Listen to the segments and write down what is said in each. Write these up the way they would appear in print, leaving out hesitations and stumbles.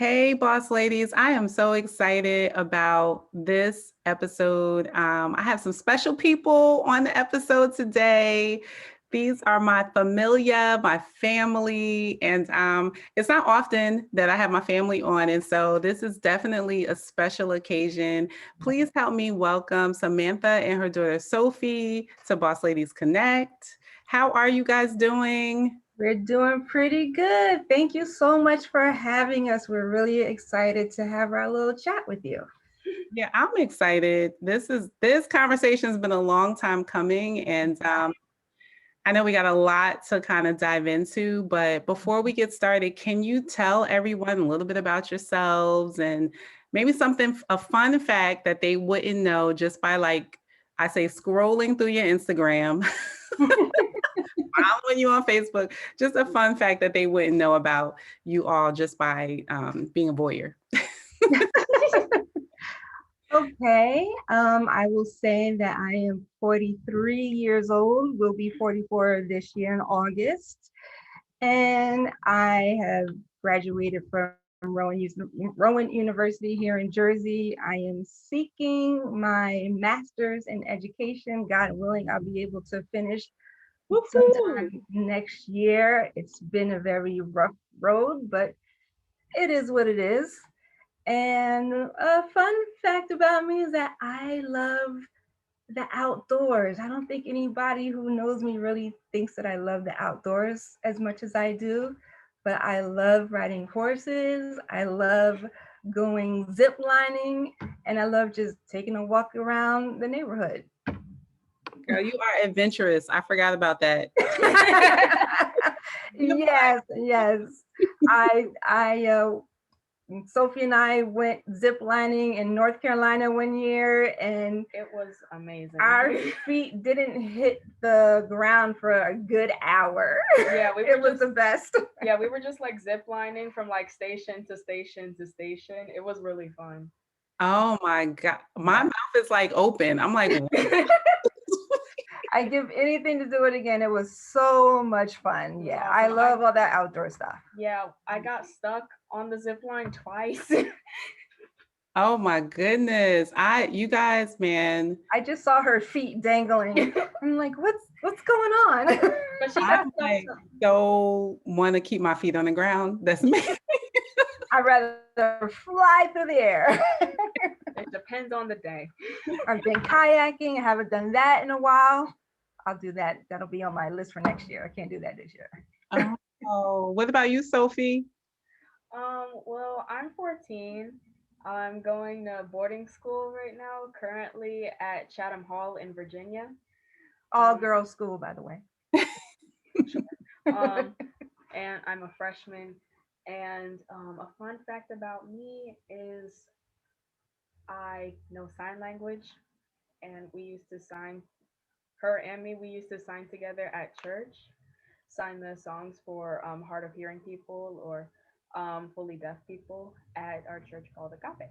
Hey, boss ladies. I am so excited about this episode. I have some special people on the episode today. These are my familia, my family, and it's not often that I have my family on. And so this is definitely a special occasion. Please help me welcome Samantha and her daughter Sophie to Boss Ladies Connect. How are you guys doing? We're doing pretty good. Thank you so much for having us. We're really excited to have our little chat with you. Yeah, I'm excited. This conversation's been a long time coming, and I know we got a lot to kind of dive into. But before we get started, can you tell everyone a little bit about yourselves and maybe a fun fact that they wouldn't know just by I say scrolling through your Instagram, following you on Facebook, just a fun fact that they wouldn't know about you all just by being a voyeur. Okay, I will say that I am 43 years old, will be 44 this year in August, and I have graduated from Rowan University here in Jersey. I am seeking my master's in education. God willing, I'll be able to finish Woohoo! sometime next year. It's been a very rough road, but it is what it is. And a fun fact about me is that I love the outdoors. I don't think anybody who knows me really thinks that I love the outdoors as much as I do, but I love riding horses. I love going zip lining, and I love just taking a walk around the neighborhood. Girl, you are adventurous. I forgot about that. Yes, yes. I Sophie and I went zip lining in North Carolina one year, and it was amazing. Our feet didn't hit the ground for a good hour. Yeah, it was the best. Yeah, we were just like zip lining from like station to station to station. It was really fun. Oh my God. My mouth is like open. I'm like, what? I give anything to do it again. It was so much fun. Yeah, I love all that outdoor stuff. Yeah, I got stuck on the zip line twice. Oh my goodness. You guys, man. I just saw her feet dangling. I'm like, what's going on? But she I like so want to keep my feet on the ground. That's me. I'd rather fly through the air. It depends on the day. I've been kayaking. I haven't done that in a while. I'll do that. That'll be on my list for next year. I can't do that this year. Oh, what about you, Sophie? Well, I'm 14. I'm going to boarding school right now, currently at Chatham Hall in Virginia. All girls school, by the way. Sure. And I'm a freshman. And a fun fact about me is I know sign language, and we used to sign, her and me, we used to sign together at church, sign the songs for hard of hearing people or fully deaf people at our church called Agape.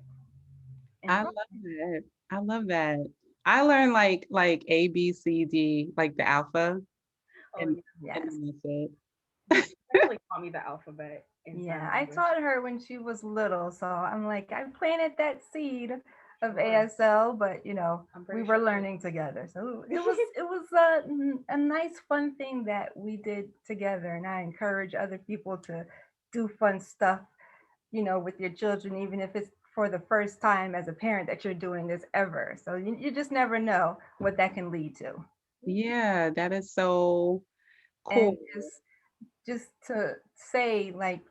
I love that. I love that. I learned like A, B, C, D, like the alpha. Oh, And, yes. and then that's it. Definitely taught me the alphabet. Yeah, I taught her when she was little, so I'm like, I planted that seed of ASL, but we were learning together, so it was a nice fun thing that we did together, and I encourage other people to do fun stuff, with your children, even if it's for the first time as a parent that you're doing this ever. So you just never know what that can lead to. Yeah, that is so cool. And just to say, like,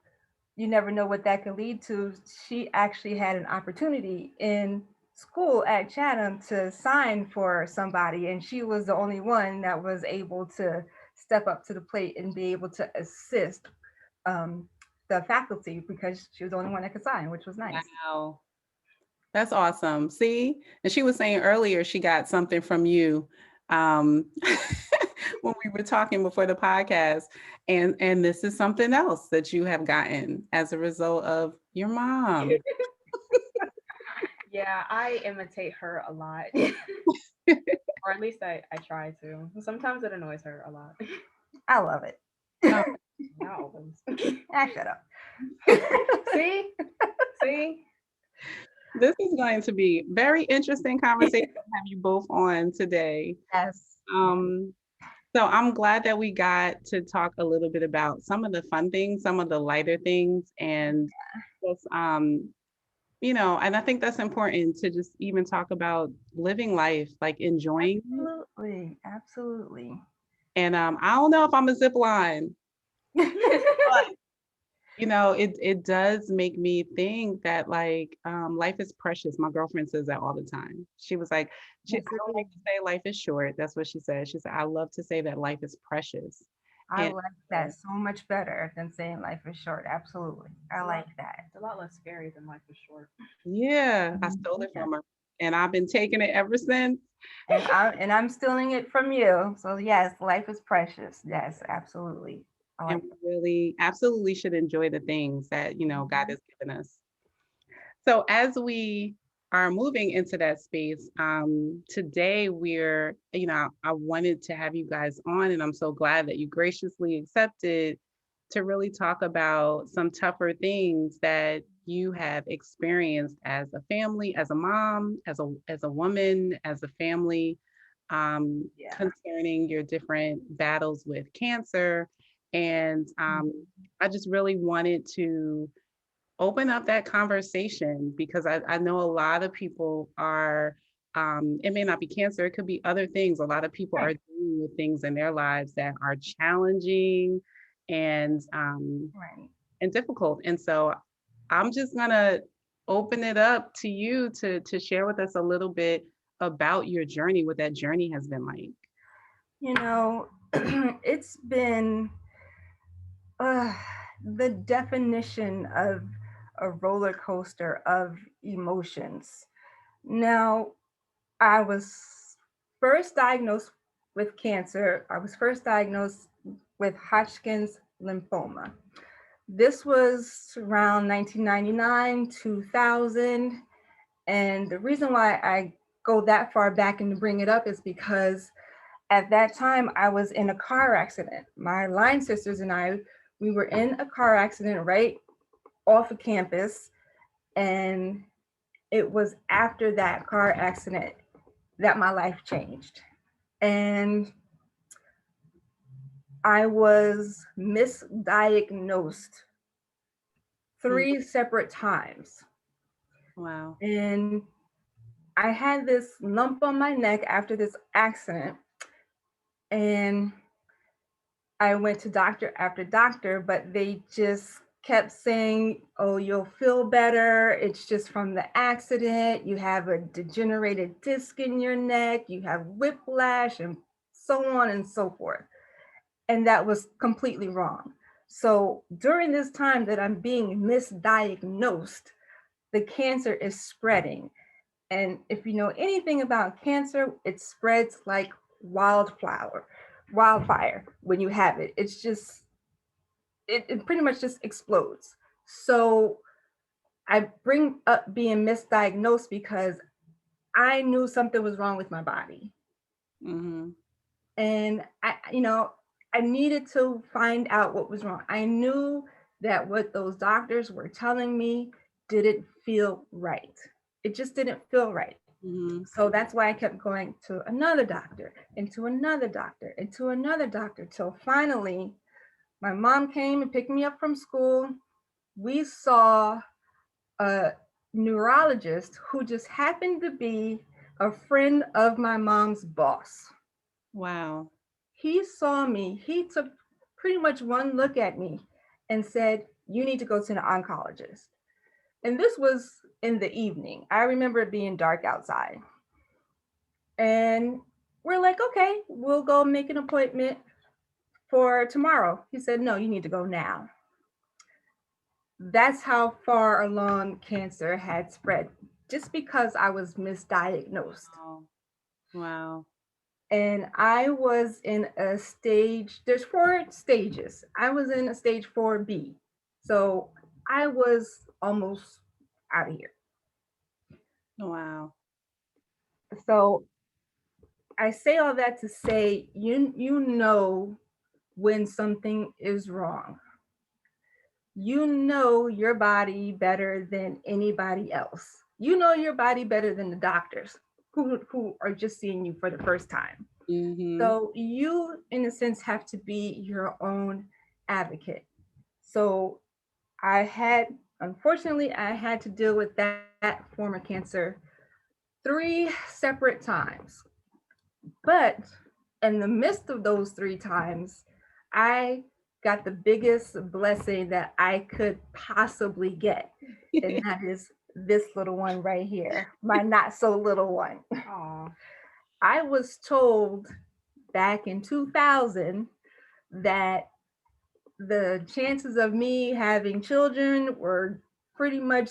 you never know what that could lead to. She actually had an opportunity in school at Chatham to sign for somebody, and she was the only one that was able to step up to the plate and be able to assist the faculty because she was the only one that could sign, which was nice. Wow. That's awesome. See, and she was saying earlier she got something from you um, when we were talking before the podcast, and this is something else that you have gotten as a result of your mom. Yeah, I imitate her a lot. Or at least I try to. Sometimes it annoys her a lot. I love it. No. Not always. Ah, shut up. See? everybody. This is going to be very interesting conversation to have you both on today. Yes. Um, so I'm glad that we got to talk a little bit about some of the fun things, some of the lighter things, and just and I think that's important to just even talk about living life, like enjoying it. Absolutely. Absolutely. And I don't know if I'm a zip line, but it does make me think that like life is precious. My girlfriend says that all the time. She was like, Yes, I it don't is. like to say life is short. That's what she said. She said, I love to say that life is precious. I And like that so much better than saying life is short. Absolutely. I like that. It's a lot less scary than life is short. yeah, I Mhm. stole it Yeah. from her. And I've been taking it ever since. And I'm stealing it from you. So yes, life is precious. Yes, absolutely. I And like we really absolutely should enjoy the things that, God that. has given us. So as we are moving into that space, today I wanted to have you guys on, and I'm so glad that you graciously accepted to really talk about some tougher things that you have experienced as a family, as a mom, as a woman, as a family, Yeah. concerning your different battles with cancer. And I just really wanted to open up that conversation because I know a lot of people are, it may not be cancer, it could be other things. A lot of people are Right. dealing with things in their lives that are challenging and um, Right. and difficult. And so I'm just gonna open it up to you to share with us a little bit about your journey, what that journey has been like. You know, it's been uh, the definition of a roller coaster of emotions. Now, I was first diagnosed with cancer. I was first diagnosed with Hodgkin's lymphoma. This was around 1999, 2000. And the reason why I go that far back and bring it up is because at that time I was in a car accident. My line sisters and I, we were in a car accident right off of campus. And it was after that car accident that my life changed. And I was misdiagnosed Mm, 3 separate times. wow. And I had this lump on my neck after this accident. And I went to doctor after doctor, but they just kept saying, oh, you'll feel better. It's just from the accident. You have a degenerated disc in your neck. You have whiplash and so on and so forth. And that was completely wrong. So during this time that I'm being misdiagnosed, the cancer is spreading. And if you know anything about cancer, it spreads like wildfire when you have it. It's just, it pretty much just explodes. So I bring up being misdiagnosed because I knew something was wrong with my body. Mm-hmm. And I needed to find out what was wrong. I knew that what those doctors were telling me didn't feel right. It just didn't feel right. Mm-hmm. So that's why I kept going to another doctor, and to another doctor, and to another doctor, till finally my mom came and picked me up from school. We saw a neurologist who just happened to be a friend of my mom's boss. Wow. He saw me, he took pretty much one look at me and said, you need to go to an oncologist. And this was in the evening. I remember it being dark outside. And we're like, okay, we'll go make an appointment for tomorrow. He said, no, you need to go now. That's how far along cancer had spread, just because I was misdiagnosed. Wow. Wow. And I was in a stage, there's 4 stages. I was in a stage 4B. So I was almost out of here. Wow. So I say all that to say you know when something is wrong. you know your body better than anybody else. You know your body better than the doctors who are just seeing you for the first time. Mm-hmm. So you, in a sense, have to be your own advocate. So I had, unfortunately, I had to deal with that form of cancer 3 separate times. But in the midst of those 3 times, I got the biggest blessing that I could possibly get. And that is this little one right here, my not so little one. Aw. I was told back in 2000 that the chances of me having children were pretty much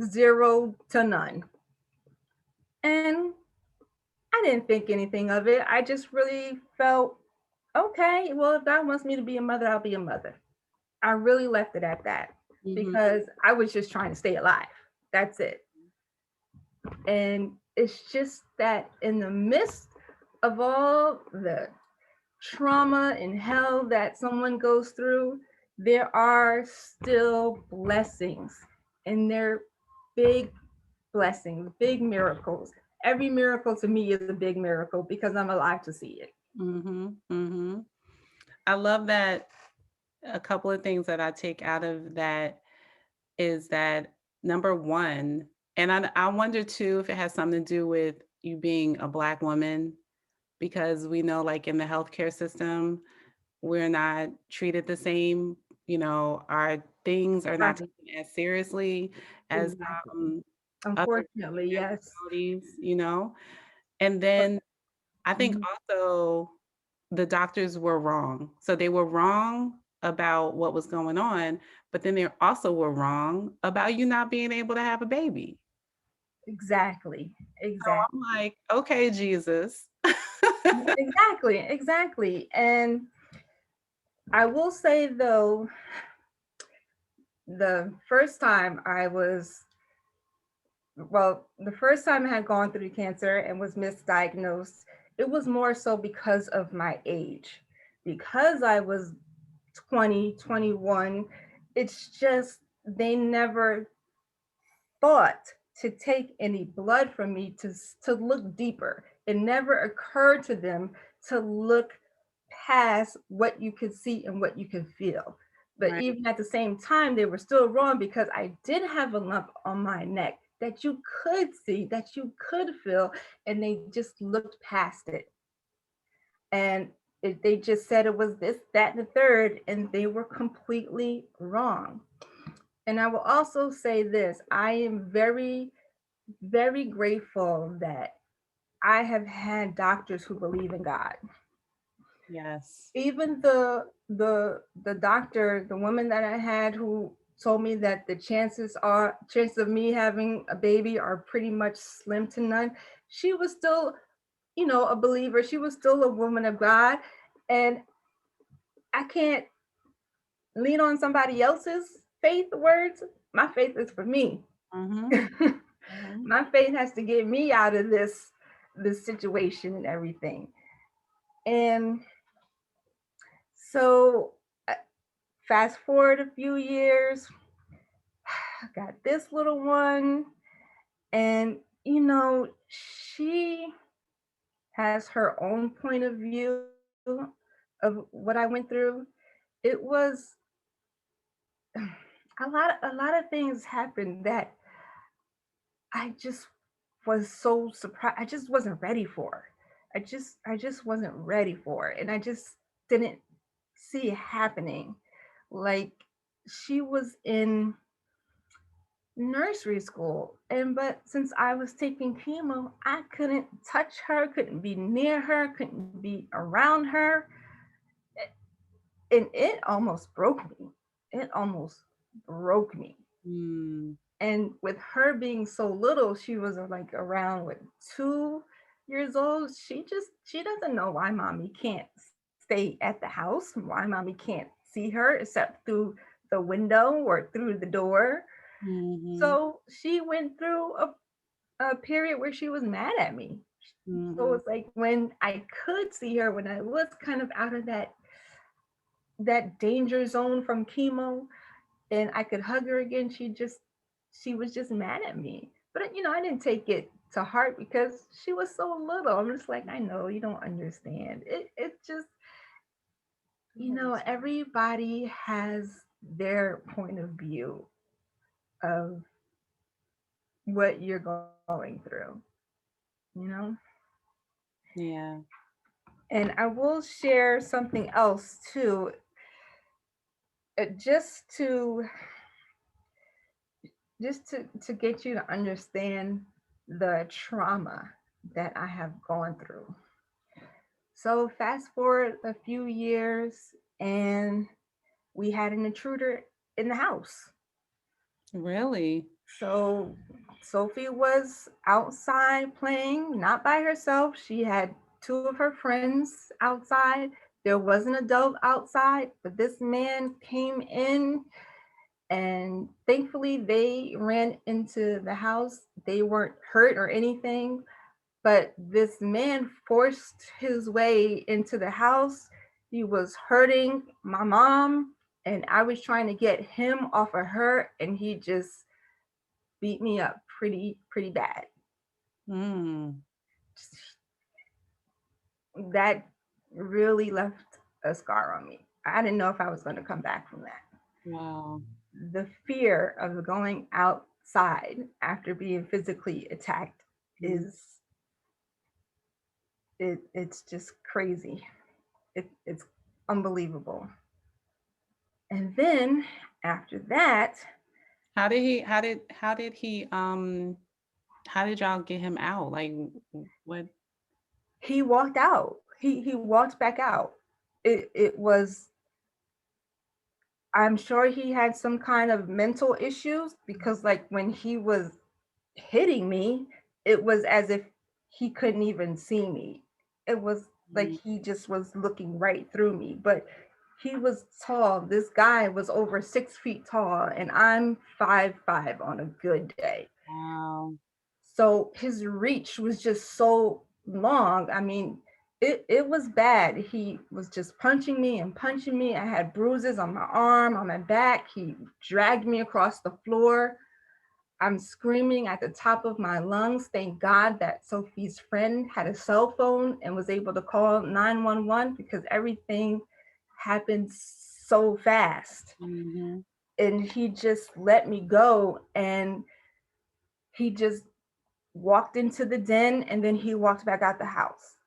0 to none. And I didn't think anything of it. I just really felt, okay, well, if God wants me to be a mother, I'll be a mother. I really left it at that Mm-hmm. because I was just trying to stay alive. That's it. And it's just that in the midst of all the trauma and hell that someone goes through, there are still blessings. And they're big blessings, big miracles. Every miracle to me is a big miracle because I'm alive to see it. Mm-hmm. Mm-hmm. I love that. A couple of things that I take out of that is that number one, and I wonder too if it has something to do with you being a Black woman, because we know, like in the healthcare system, we're not treated the same. Our things are not Right. taken as seriously as Exactly. other Unfortunately, yes. nationalities. And But then I think mhm, also the doctors were wrong. So they were wrong about what was going on, but then they also were wrong about you not being able to have a baby. exactly. So I'm Exactly. like, okay, Jesus. Exactly. Exactly. And I will say though, the first time I was, well, the first time I had gone through cancer and was misdiagnosed, it was more so because of my age. Because I was 20, 21, it's just they never thought to take any blood from me to look deeper. It never occurred to them to look past what you could see and what you could feel. But Right. even at the same time, they were still wrong because I did have a lump on my neck that you could see, that you could feel, and they just looked past it. And they just said it was this, that, and the third, and they were completely wrong. And I will also say this, I am very, very grateful that I have had doctors who believe in God. Yes. Even the doctor, the woman that I had who told me that the chances of me having a baby are pretty much slim to none. She was still, a believer. She was still a woman of God. And I can't lean on somebody else's faith words. My faith is for me. Mm-hmm. Mm-hmm. My faith has to get me out of this situation and everything. And so fast forward a few years, I got this little one, and she has her own point of view of what I went through. It was a lot of things happened that I just was so surprised. I just wasn't ready for. I just wasn't ready for it. And I just didn't see it happening. Like she was in nursery school, and but since I was taking chemo, I couldn't touch her, couldn't be near her, couldn't be around her, and it almost broke me. It almost broke me. Mm. And with her being so little, she was like around what 2 years old. She doesn't know why mommy can't stay at the house, why mommy can't see her except through the window or through the door. Mm-hmm. So she went through a period where she was mad at me. So Mm-hmm. it's like when I could see her, when I was kind of out of that danger zone from chemo, and I could hug her again, she was just mad at me. But I didn't take it to heart because she was so little. I'm just like, I know you don't understand. It just, everybody has their point of view of what you're going through, you know? Yeah. And I will share something else too, just to get you to understand the trauma that I have gone through. So fast forward a few years, and we had an intruder in the house. Really? So Sophie was outside playing, not by herself. She had two of her friends outside. There was an adult outside, but this man came in, and thankfully they ran into the house. They weren't hurt or anything, but this man forced his way into the house. He was hurting my mom, and I was trying to get him off of her, and he just beat me up pretty bad. Mm. That really left a scar on me. I didn't know if I was going to come back from that. Wow. The fear of going outside after being physically attacked Mm. is it's just crazy. It's unbelievable. And then after that, how did y'all get him out? Like what? he walked out. He walked back out. It was, I'm sure he had some kind of mental issues, because like when he was hitting me, it was as if he couldn't even see me. It was like Mm. he just was looking right through me. But he was tall. This guy was over 6 feet tall, and I'm 5'5" on a good day. Wow. So his reach was just so long. I mean, it was bad. He was just punching me and punching me. I had bruises on my arm, on my back. He dragged me across the floor. I'm screaming at the top of my lungs. Thank God that Sophie's friend had a cell phone and was able to call 911, because everything happened so fast. Mm-hmm. And he just let me go, and he just walked into the den, and then he walked back out the house.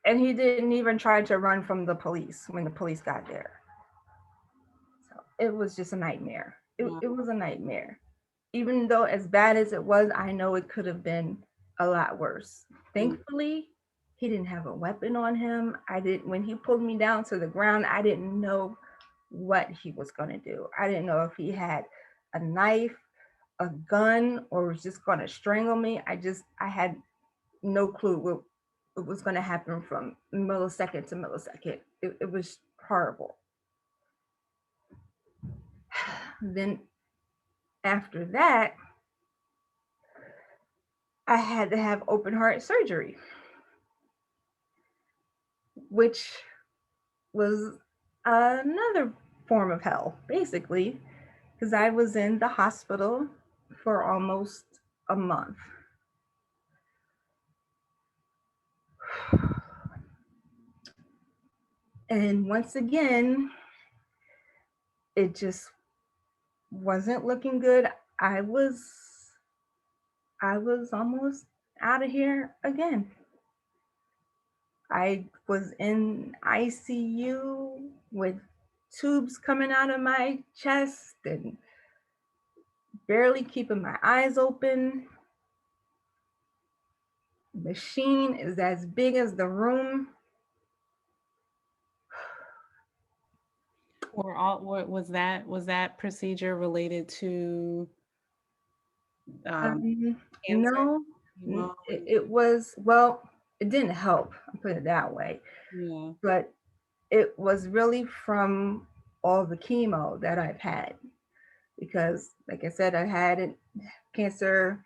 And he didn't even try to run from the police when the police got there. So it was just a nightmare. It was a nightmare. Even though as bad as it was, I know it could have been a lot worse. Thankfully, he didn't have a weapon on him. I didn't, when he pulled me down to the ground, I didn't know what he was going to do. I didn't know if he had a knife, a gun, or was just going to strangle me. I had no clue what was going to happen from millisecond to millisecond. It was horrible. Then after that, I had to have open heart surgery, which was another form of hell, basically, because I was in the hospital for almost a month. And once again, it just wasn't looking good. I was I was almost out of here again. I was in ICU with tubes coming out of my chest and barely keeping my eyes open. Machine is as big as the room. Was that procedure related to um, cancer? No, Chemo it was, well, it didn't help, I'll put it that way. yeah. But it was really from all the chemo that I've had. Because, like I said, I had cancer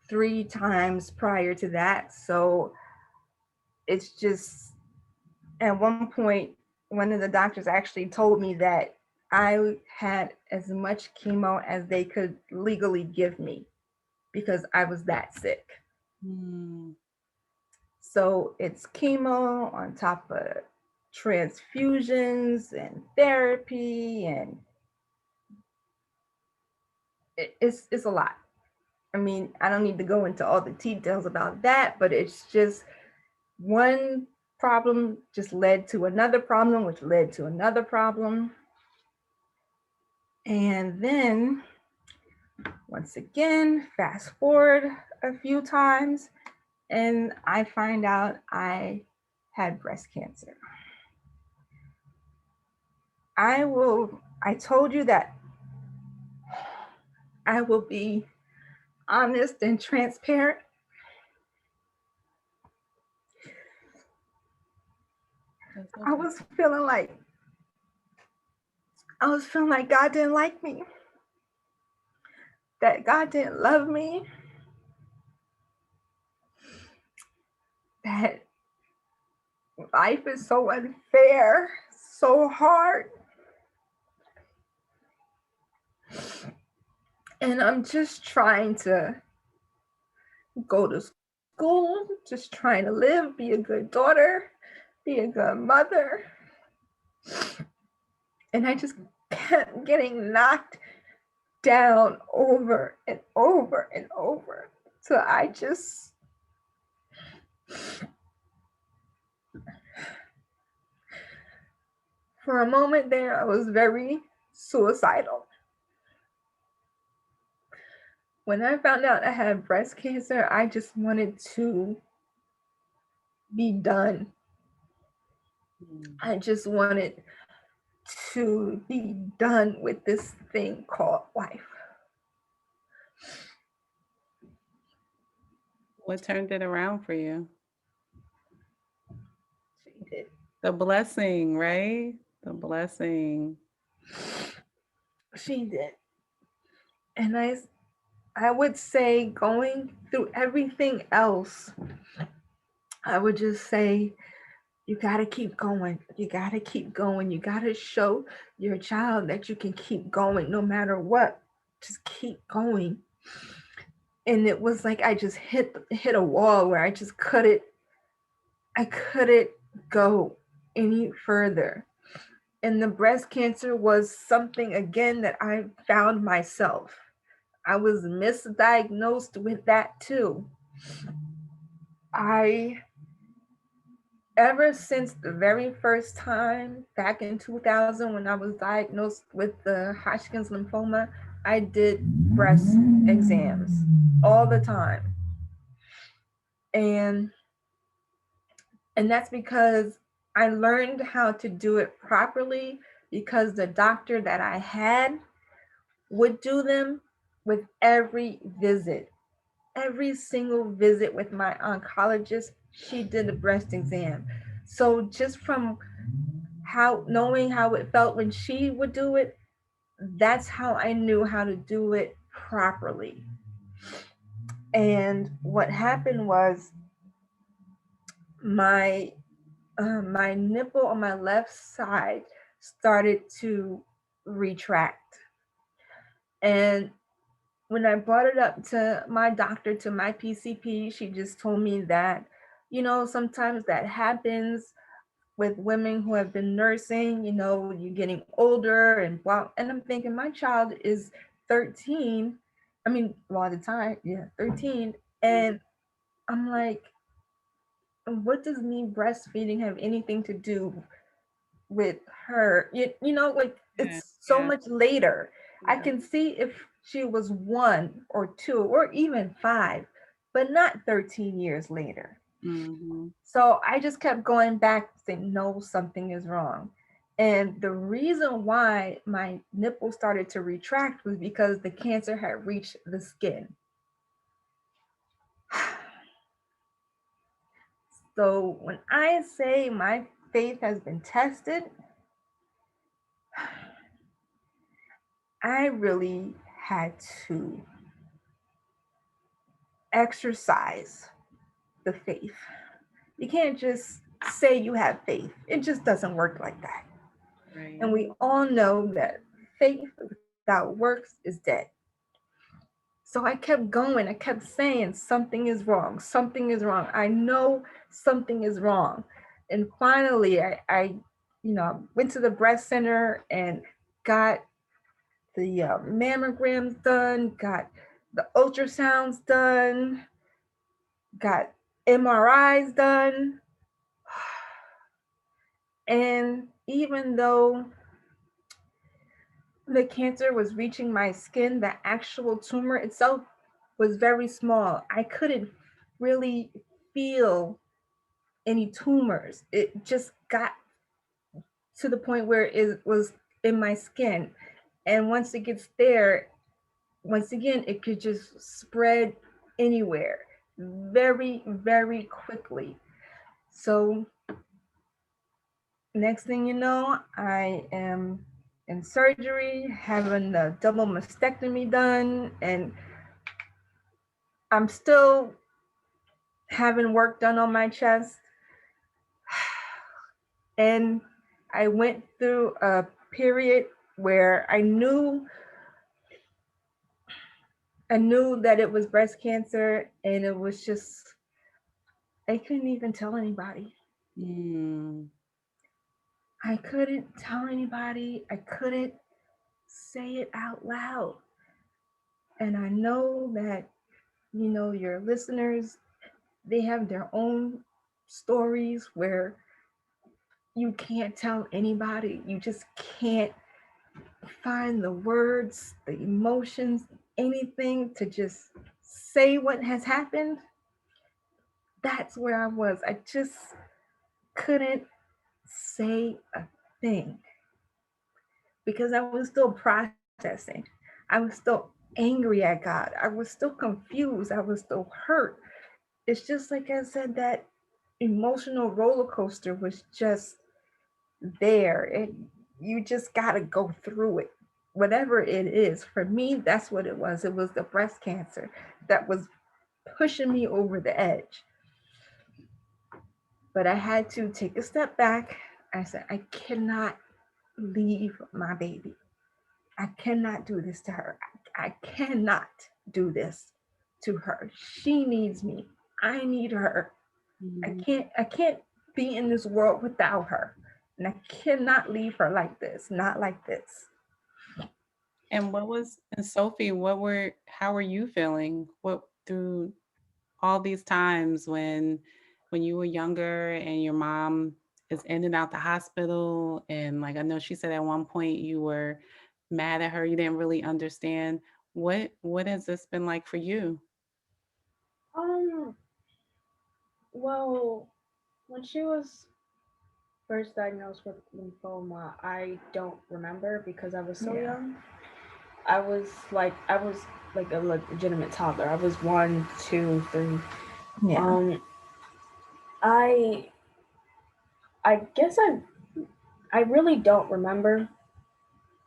3 times prior to that. So it's just, at one point, one of the doctors actually told me that I had as much chemo as they could legally give me because I was that sick. Mm. So it's chemo on top of transfusions and therapy, and it's a lot. I mean, I don't need to go into all the details about that, but it's just one problem just led to another problem, which led to another problem. And then once again, fast forward a few times, and I find out I had breast cancer. I told you that I will be honest and transparent. I was feeling like God didn't like me, that God didn't love me, that life is so unfair, so hard. And I'm just trying to go to school, just trying to live, be a good daughter, be a good mother. And I just kept getting knocked down over and over and over. So I just, for a moment there, I was very suicidal. When I found out I had breast cancer, I just wanted to be done. I just wanted to be done with this thing called life. What turned it around for you? She did. The blessing, right? The blessing. She did. And I would say, going through everything else, I would just say, you got to keep going. You got to keep going. You got to show your child that you can keep going no matter what. Just keep going. And it was like I just hit a wall where I couldn't go any further. And the breast cancer was something again that I found myself. I was misdiagnosed with that too. Ever since the very first time back in 2000 when I was diagnosed with the Hodgkin's lymphoma, I did breast exams all the time. And that's because I learned how to do it properly because the doctor that I had would do them with every visit. Every single visit with my oncologist, she did a breast exam. So just from knowing how it felt when she would do it, that's how I knew how to do it properly. And what happened was my nipple on my left side started to retract. And when I brought it up to my doctor, to my PCP, she just told me that, sometimes that happens with women who have been nursing, you're getting older and wow. And I'm thinking my child is 13. I mean, well, at the time, 13. And I'm like, what does me breastfeeding have anything to do with her? Like it's so much later. I can see if she was 1 or 2 or even 5, but not 13 years later. Mm-hmm. So I just kept going back saying, no, something is wrong. And the reason why my nipple started to retract was because the cancer had reached the skin. So when I say my faith has been tested, I really had to exercise the faith. You can't just say you have faith. It just doesn't work like that. Right. And we all know that faith without works is dead. So I kept going. I kept saying, something is wrong. Something is wrong. I know something is wrong. And finally, went to the breast center and got the mammograms done, got the ultrasounds done, got MRIs done. And even though the cancer was reaching my skin, the actual tumor itself was very small. I couldn't really feel any tumors. It just got to the point where it was in my skin. And once it gets there, once again, it could just spread anywhere very, very quickly. So, next thing you know, I am in surgery, having the double mastectomy done, and I'm still having work done on my chest. And I went through a period where I knew that it was breast cancer, and it was just I couldn't even tell anybody. Mm. I couldn't tell anybody. I couldn't say it out loud. And I know that, your listeners, they have their own stories where you can't tell anybody. You just can't find the words, the emotions, anything to just say what has happened. That's where I was. I just couldn't say a thing because I was still processing. I was still angry at God. I was still confused. I was still hurt. It's just like I said, that emotional roller coaster was just there. You just got to go through it. Whatever it is. For me, that's what it was. It was the breast cancer that was pushing me over the edge. But I had to take a step back. I said, I cannot leave my baby. I cannot do this to her. I cannot do this to her. She needs me. I need her. Mhm. I can't be in this world without her. And I cannot leave her like this, not like this. And Sophie, how were you feeling? What through all these times when you were younger and your mom is in and out the hospital, and like I know she said at one point you were mad at her, you didn't really understand. What has this been like for you? Um, well, when she was first diagnosed with lymphoma, I don't remember because I was so Yeah. young. I was like a legitimate toddler. I was 1, 2, 3. Yeah. Um, I I guess I really don't remember.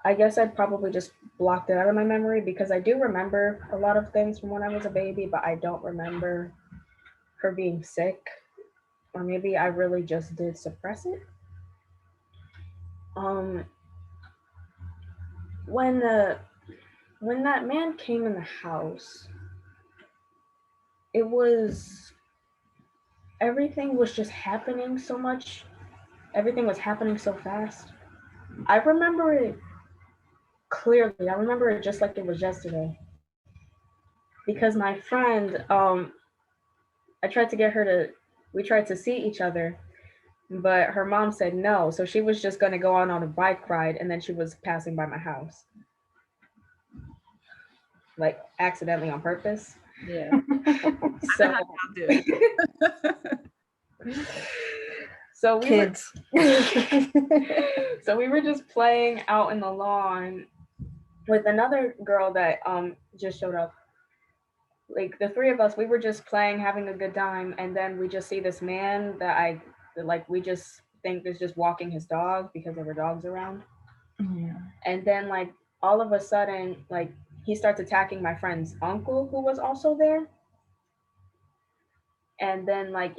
I guess I probably just blocked it out of my memory because I do remember a lot of things from when I was a baby, but I don't remember her being sick, or maybe I really just did suppress it. Um, when the when that man came in the house, it was everything was just happening so much. Everything was happening so fast. I remember it clearly. I remember it just like it was yesterday because my friend, I tried to get her to, we tried to see each other, but her mom said no. So she was just going to go on a bike ride, and then she was passing by my house, like accidentally on purpose. Yeah. I know So, how y'all do. so we were, Kids. so we were just playing out in the lawn with another girl that just showed up. Like the three of us, we were just playing, having a good time, and then we just see this man that like we just think is just walking his dog because there were dogs around. Yeah. And then like all of a sudden, like he starts attacking my friend's uncle who was also there. And then like,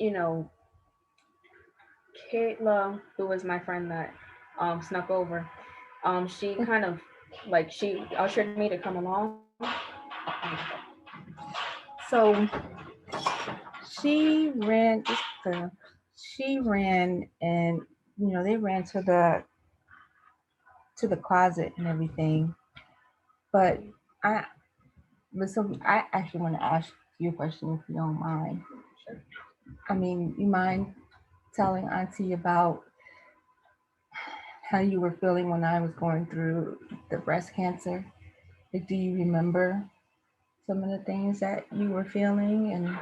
Kayla, who was my friend that snuck over. She kind of like she ushered me to come along. So she ran, she ran and, they ran to the closet and everything. But I, so I actually want to ask you a question if you don't mind. Sure. I mean, you mind telling Auntie about how you were feeling when I was going through the breast cancer? Like, do you remember some of the things that you were feeling? And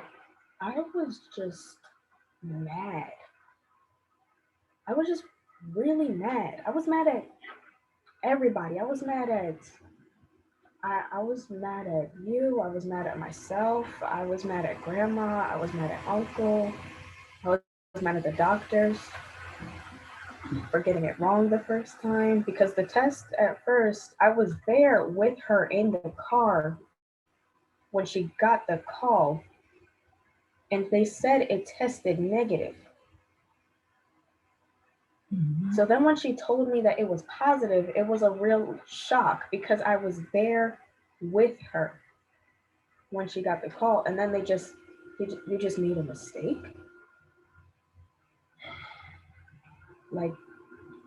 I was just mad. I was just really mad. I was mad at everybody. I was mad at you. I was mad at myself. I was mad at grandma. I was mad at uncle. I was mad at the doctors for getting it wrong the first time because the test at first, I was there with her in the car when she got the call and they said it tested negative. Mhm. So then when she told me that it was positive, it was a real shock because I was there with her when she got the call and then you just made a mistake. Like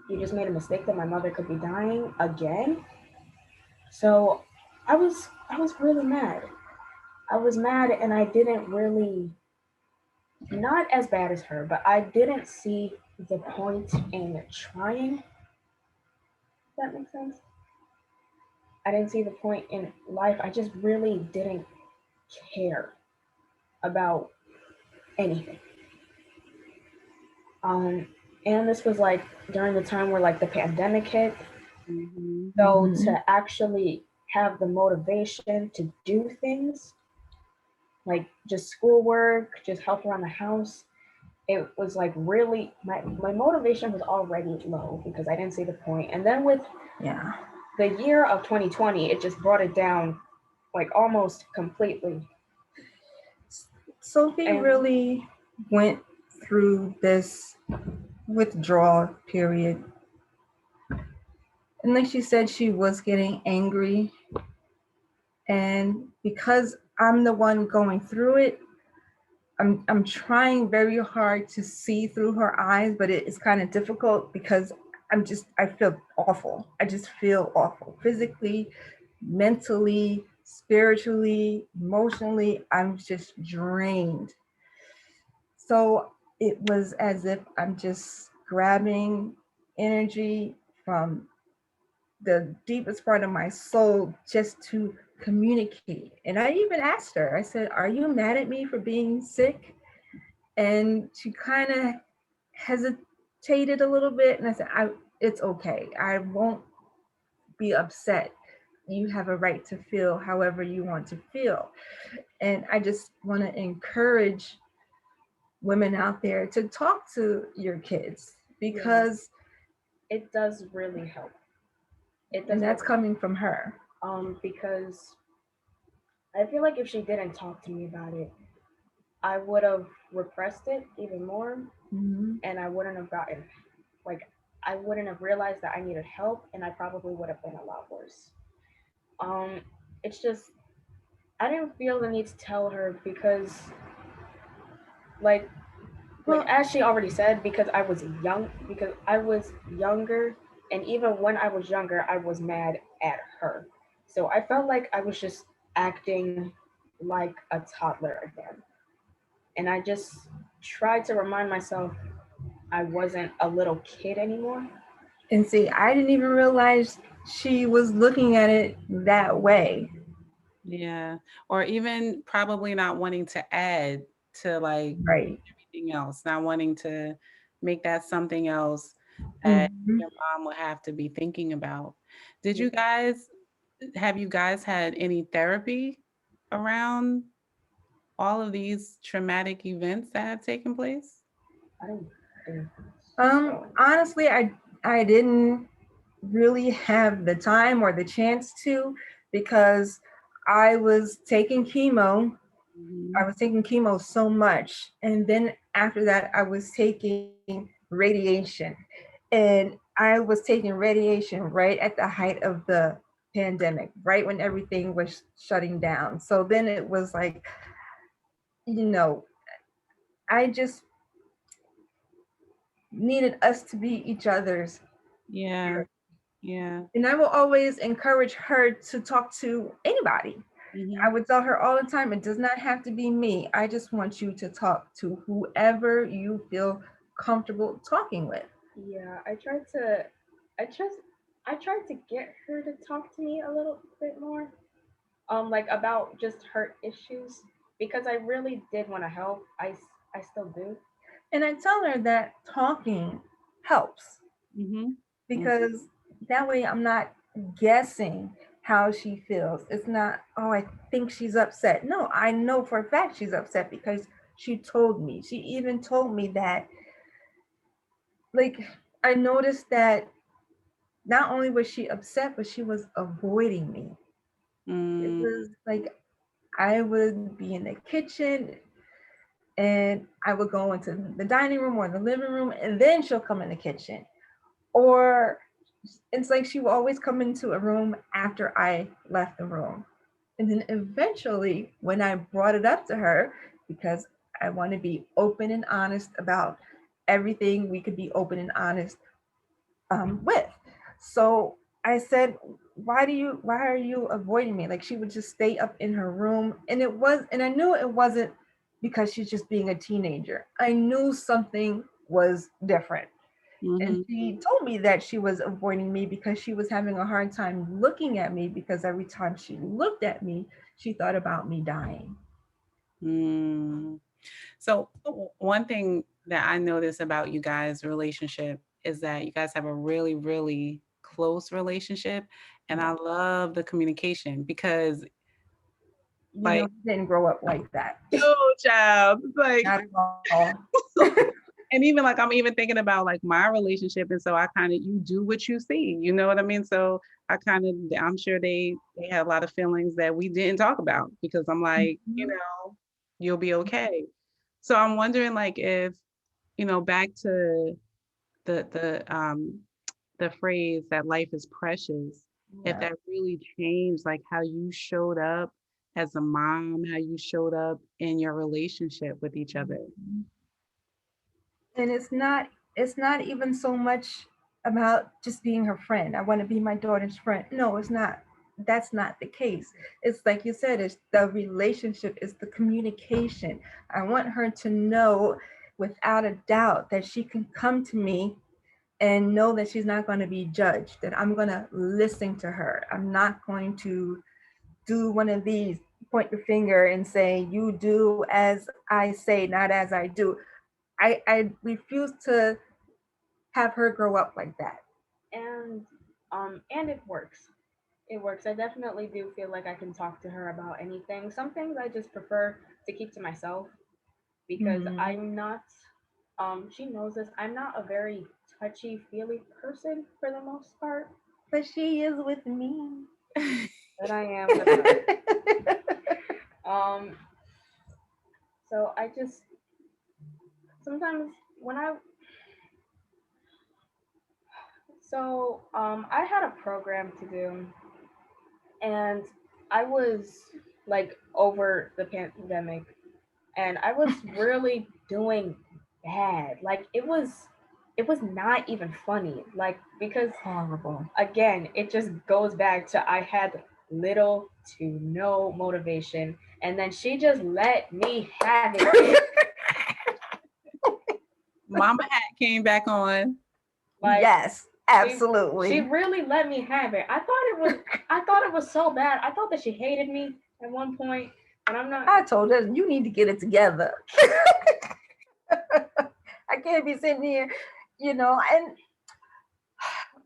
you just made a mistake that my mother could be dying again. So I was really mad. I was mad and I didn't really not as bad as her, but I didn't see the point in trying. If that makes sense. I didn't see the point in life. I just really didn't care about anything. Um, and this was like during the time where like the pandemic hit. Mhm. So Mhm. to actually have the motivation to do things like just schoolwork, just help around the house, it was like really my motivation was already low because I didn't see the point. And then with Yeah. the year of 2020, it just brought it down like almost completely. Sophie And really went through this withdrawal period. And like she said, she was getting angry. And because I'm the one going through it, I'm trying very hard to see through her eyes, but it's kind of difficult because I feel awful. I just feel awful physically, mentally, spiritually, emotionally. I'm just drained. So it was as if I'm just grabbing energy from the deepest part of my soul just to communicate. And I even asked her, I said, "Are you mad at me for being sick?" And she kind of hesitated a little bit. And I said, it's okay. I won't be upset. You have a right to feel however you want to feel. And I just want to encourage women out there to talk to your kids yeah, because, it does really help. It and does that's really coming from her. because I feel like if she didn't talk to me about it, I would have repressed it even more Mhm. and I wouldn't have gotten like I wouldn't have realized that I needed help and I probably would have been a lot worse. Um it's just I didn't feel the need to tell her because like Well, as she already said because I was younger and even when I was younger I was mad at her. So I felt like I was just acting like a toddler again. And I just tried to remind myself I wasn't a little kid anymore. and see, I didn't even realize she was looking at it that way. Yeah. Or even probably not wanting to add to like Right. everything else, not wanting to make that something else that Mhm. your mom would have to be thinking about. Did Yeah, you guys have you guys had any therapy around all of these traumatic events that have taken place? I don't think so. Honestly, I didn't really have the time or the chance to because I was taking chemo. I Mhm. was taking chemo so much, and then after that, I was taking radiation, and I was taking radiation right at the height of the pandemic, right when everything was shutting down. So then it was like, you know, I just needed us to be each other's. Yeah. Yeah. And I will always encourage her to talk to anybody. I Hmm. would tell her all the time, it does not have to be me. I just want you to talk to whoever you feel comfortable talking with. Yeah, I just, I tried to get her to talk to me a little bit more, like about just her issues because I really did want to help. I still do. And I tell her that talking helps Hmm. because that way I'm not guessing how she feels. It's not, oh, I think she's upset. No, I know for a fact she's upset because she told me. She even told me that, like, I noticed that not only was she upset, but she was avoiding me. It Mm. was like I would be in the kitchen and I would go into the dining room or the living room, and then she'll come in the kitchen. Or it's like she will always come into a room after I left the room. And then eventually, when I brought it up to her, because I want to be open and honest about everything we could be open and honest with. So I said, why are you avoiding me? Like she would just stay up in her room. And I knew it wasn't because she's just being a teenager. I knew something was different. And Hmm. she told me that she was avoiding me because she was having a hard time looking at me because every time she looked at me, she thought about me dying. Mm. So one thing that I notice about you guys' relationship is that you guys have a really, really close relationship. And Yeah. I love the communication because You know, like, he didn't grow up like that. no child, like, Not at all. and even like I'm even thinking about like my relationship. And so I kind of you do what you see, you know what I mean? So I kind of I'm sure they had a lot of feelings that we didn't talk about because I'm like, Mhm. you'll be okay. So I'm wondering like if, back to the phrase that life is precious, if Yeah. that really changed like how you showed up as a mom, how you showed up in your relationship with each other. Mhm. And it's not even so much about just being her friend. I want to be my daughter's friend. No, it's not. That's not the case. It's like you said, it's the relationship, it's the communication. I want her to know without a doubt that she can come to me and know that she's not going to be judged, that I'm going to listen to her. I'm not going to do one of these, point the finger and say, you do as I say, not as I do. I refuse to have her grow up like that. And and it works. It works. I definitely do feel like I can talk to her about anything. Some things I just prefer to keep to myself because Hmm. I'm not she knows this. I'm not a very touchy feely person for the most part. But she is with me. But I am with her. Um so I just sometimes when I I had a program to do and I was like over the pandemic and I was really doing bad. Like it was not even funny. Like because Horrible. again, it just goes back to I had little to no motivation and then she just let me have it. Mama hat came back on. Like Yes, she absolutely. really let me have it. I thought it was so bad. I thought that she hated me at one point, but I'm not. I told her, you need to get it together. I can't be sitting here, you know,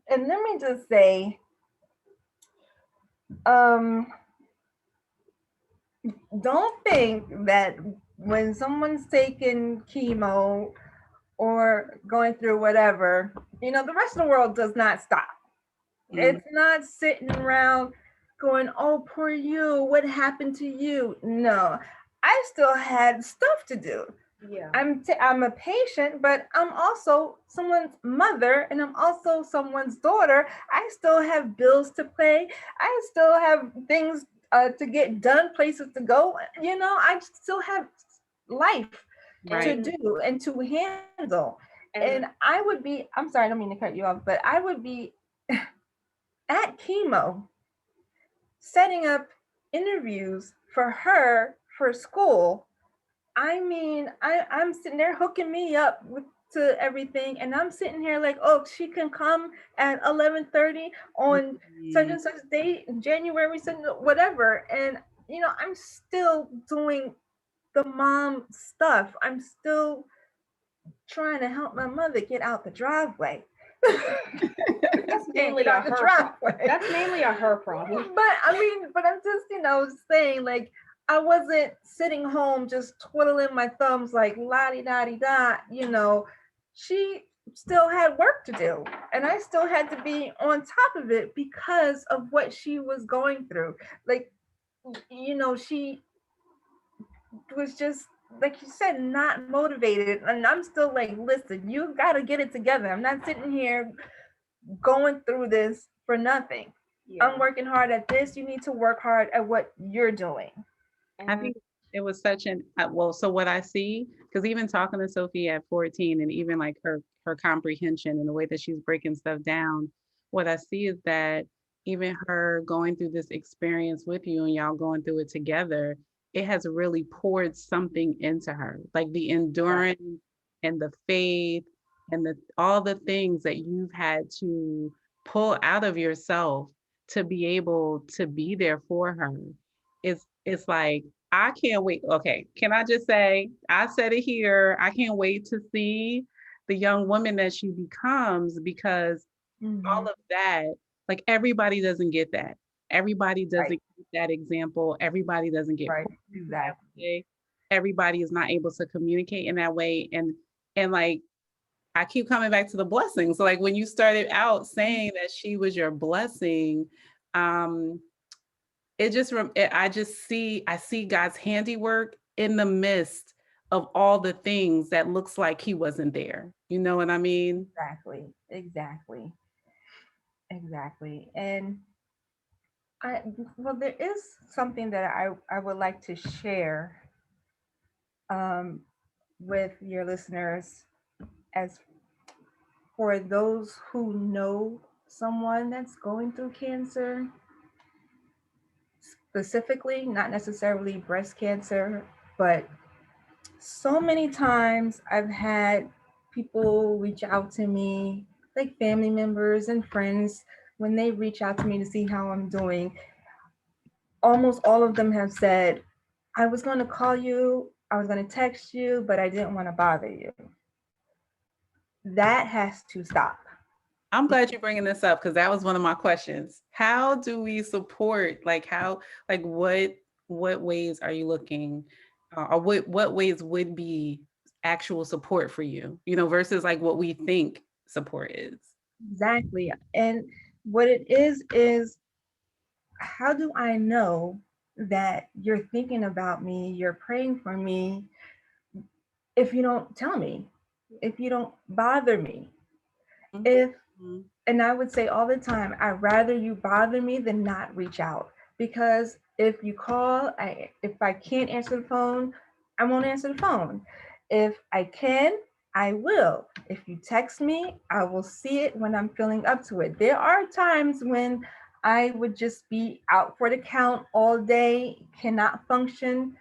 and let me just say, um, don't think that when someone's taking chemo or going through whatever, the rest of the world does not stop. Mm. It's not sitting around going, oh, poor you, what happened to you? No, I still had stuff to do. Yeah. I'm a patient, but I'm also someone's mother and I'm also someone's daughter. I still have bills to pay. I still have things to get done, places to go. You know, I still have life to Right. And do and to handle. And and I would be, I'm sorry, I don't mean to cut you off, but I would be at chemo setting up interviews for her for school. I mean, I'm sitting there hooking me up with to everything, and I'm sitting here like, oh, she can come at 11:30 on such Mhm. and such date, in January, such whatever, and I'm still doing the mom stuff. I'm still trying to help my mother get out the driveway. that's She can't get mainly a out the her driveway. that's mainly a her problem. But I mean, but I'm just, saying like I wasn't sitting home just twiddling my thumbs like la di da di da. She still had work to do. And I still had to be on top of it because of what she was going through. Like, she was just like you said, not motivated. And I'm still like, listen, you gotta get it together. I'm not sitting here going through this for nothing. I'm Yeah. working hard at this. You need to work hard at what you're doing. I And think it was such an well, so what I see, because even talking to Sophie at 14 and even like her comprehension and the way that she's breaking stuff down, what I see is that even her going through this experience with you and y'all going through it together, it has really poured something into her. Like the Right. endurance and the faith and the all the things that you've had to pull out of yourself to be able to be there for her. It's like I can't wait. Okay, can I just say, I said it here. I can't wait to see the young woman that she becomes because all Mm-hmm. of that, like everybody doesn't get that. Everybody Right. doesn't get that example. Everybody doesn't get Right. pushed in that Exactly. way. Everybody is not able to communicate in that way. And like I keep coming back to the blessings. So like when you started out saying that she was your blessing, um, it just I see God's handiwork in the midst of all the things that looks like he wasn't there. You know what I mean? Exactly. Exactly. Exactly. And I well, there is something that I would like to share um, with your listeners as for those who know someone that's going through cancer, specifically, not necessarily breast cancer, but so many times I've had people reach out to me, like family members and friends, when they reach out to me to see how I'm doing. Almost all of them have said, I was going to call you, I was going to text you, but I didn't want to bother you. That has to stop. I'm glad you're bringing this up because that was one of my questions. How do we support? Like how? Like what ways are you looking, or what ways would be actual support for you? You know, versus like what we think support is. Exactly. And what it is how do I know that you're thinking about me, you're praying for me, if you don't tell me, if you don't bother me? If Mhm. And I would say all the time, I'd rather you bother me than not reach out. Because if you call, if I can't answer the phone, I won't answer the phone. If I can, I will. If you text me, I will see it when I'm feeling up to it. There are times when I would just be out for the count all day, cannot function,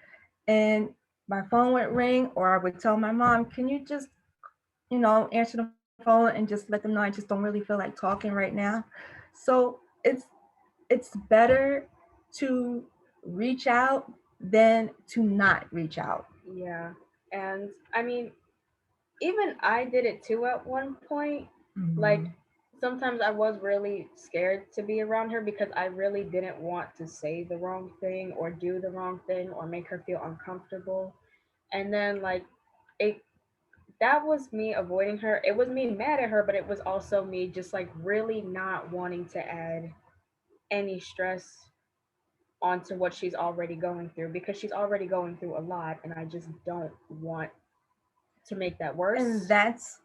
and my phone would ring, or I would tell my mom, can you just answer the phone and just let them know I just don't really feel like talking right now. So it's better to reach out than to not reach out. yeah. And I mean, even I did it too at one point. Like Mhm. sometimes I was really scared to be around her because I really didn't want to say the wrong thing or do the wrong thing or make her feel uncomfortable. And then like it that was me avoiding her. It was me mad at her, but it was also me just like really not wanting to add any stress onto what she's already going through because she's already going through a lot and I just don't want to make that worse. And that's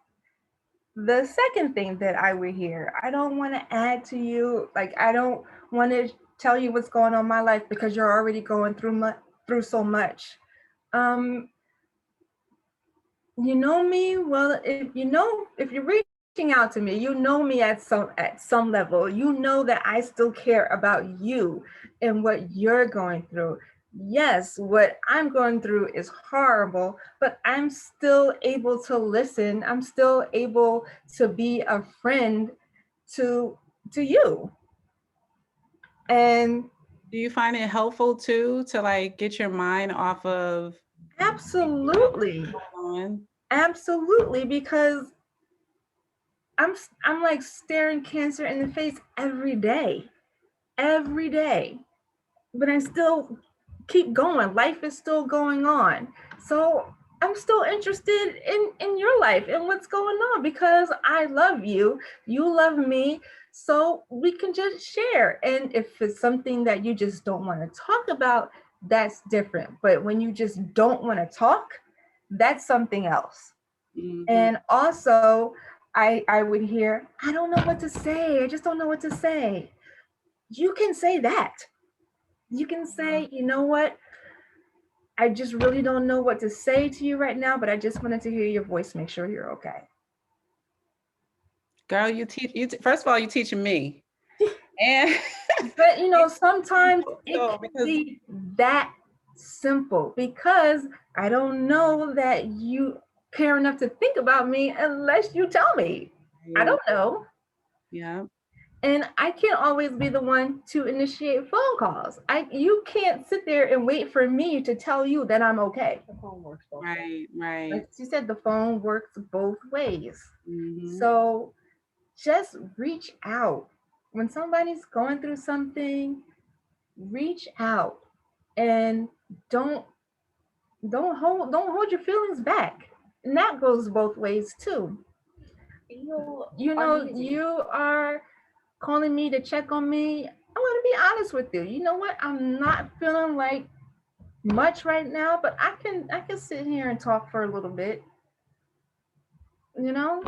the second thing that I would hear. I don't want to add to you. Like, I don't want to tell you what's going on in my life because you're already going through so much. Um, you know me well. If you're reaching out to me, you know me at some level. You know that I still care about you and what you're going through. Yes, what I'm going through is horrible, but I'm still able to listen. I'm still able to be a friend to you. And Do you find it helpful too to like get your mind off of absolutely, what's going on? absolutely, because I'm like staring cancer in the face every day. But I still keep going. Life is still going on. So I'm still interested in your life and what's going on because I love you. You love me. So we can just share. And if it's something that you just don't want to talk about, that's different. But when you just don't want to talk, that's something else. Mhm. And also, I would hear, I don't know what to say. I just don't know what to say. You can say that. You can say, you know what? I just really don't know what to say to you right now, but I just wanted to hear your voice, make sure you're okay. Girl, first of all, you teaching me. And But sometimes it so can because be that simple because I don't know that you care enough to think about me unless you tell me. I yeah, don't know. yeah, And I can't always be the one to initiate phone calls. You can't sit there and wait for me to tell you that I'm okay. The phone works both ways. right, right. Like she said, the phone works both ways. Hmm. So just reach out. When somebody's going through something, reach out and don't don't hold your feelings back. And that goes both ways too. Feel You uneasy. are calling me to check on me. I want to be honest with you. You know what? I'm not feeling like much right now, but I can sit here and talk for a little bit, you know?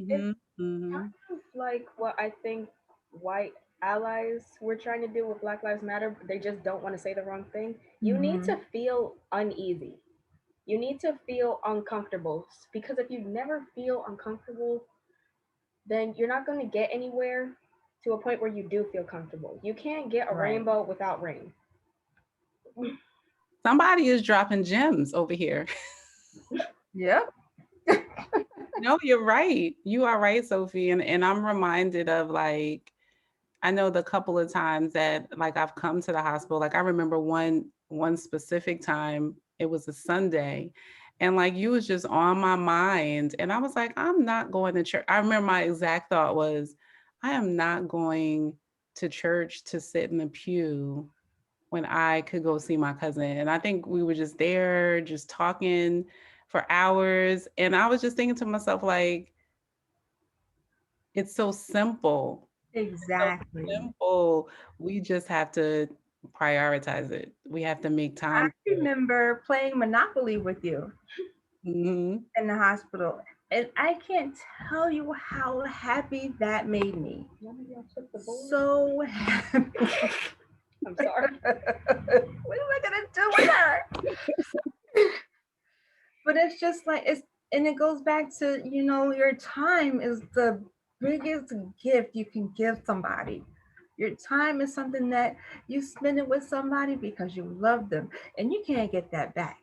It's Hmm. Hmm. kind of like what I think white allies were trying to do with Black Lives Matter. They just don't want to say the wrong thing. You need Mm-hmm. to feel uneasy. You need to feel uncomfortable because if you never feel uncomfortable, then you're not going to get anywhere to a point where you do feel comfortable. You can't get a Right. rainbow without rain. Somebody is dropping gems over here. Yep. No, you're right. You are right, Sophie. And I'm reminded of like, I know the couple of times that like I've come to the hospital. Like I remember one specific time, it was a Sunday, and like you was just on my mind. And I was like, I'm not going to church. I remember my exact thought was, I am not going to church to sit in the pew when I could go see my cousin. And I think we were just there, just talking for hours. And I was just thinking to myself, like, it's so simple. So Exactly. simple. We just have to prioritize it. We have to make I time for it. remember playing Monopoly with you Hmm. in the hospital, and I can't tell you how happy that made me. None of y'all took the board. So happy. I'm sorry. What am I gonna do with her? But it's just like and it goes back to, your time is the biggest gift you can give somebody. Your time is something that you spend it with somebody because you love them and you can't get that back.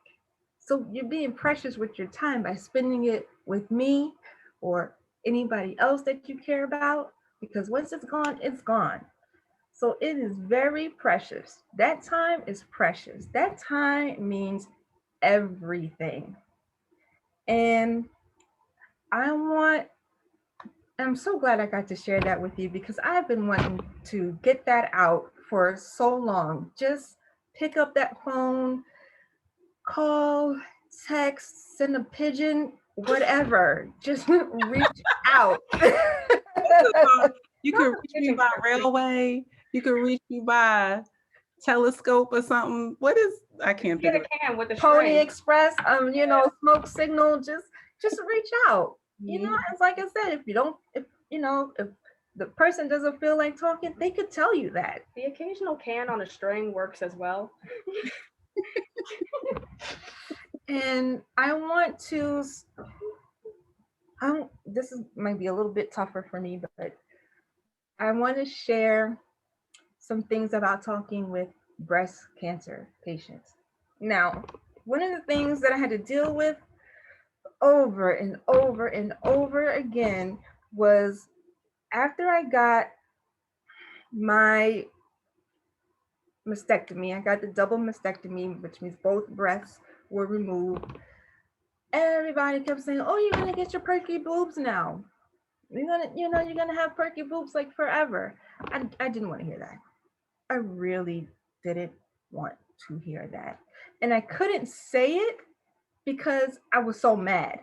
So you're being precious with your time by spending it with me or anybody else that you care about, because once it's gone, it's gone. So it is very precious. That time is precious. That time means everything. And I want, I'm so glad I got to share that with you because I've been wanting to get that out for so long. Just pick up that phone, call, text, send a pigeon, whatever. Just reach out. You Not could the reach me pigeon by country. railway. You could reach me by telescope or something. What is, I can't Get think a of it. can with a Pony string. Express, Yeah. smoke signal, just just reach out. You know, it's like I said, if the person doesn't feel like talking, they could tell you that. The occasional can on a string works as well. And I want to, this is might be a little bit tougher for me, but I want to share some things about talking with breast cancer patients. Now, one of the things that I had to deal with over and over and over again was after I got my mastectomy, I got the double mastectomy, which means both breasts were removed. Everybody kept saying, "Oh, you're gonna get your perky boobs now. You're gonna have perky boobs like forever." I didn't want to hear that. I really didn't want to hear that. And I couldn't say it because I was so mad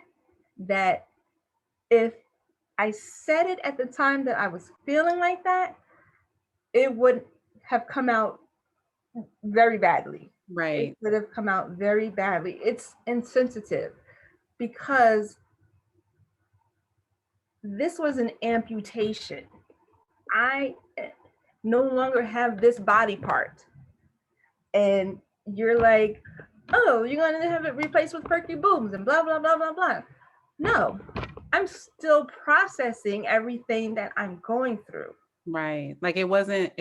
that if I said it at the time that I was feeling like that, it would have come out very badly. It Right. would have come out very badly. It's insensitive because this was an amputation. I no longer have this body part. And you're like, oh, you're going to have it replaced with perky boobs and blah, blah, blah, blah, blah. No, I'm still processing everything that I'm going through. Right. Like it wasn't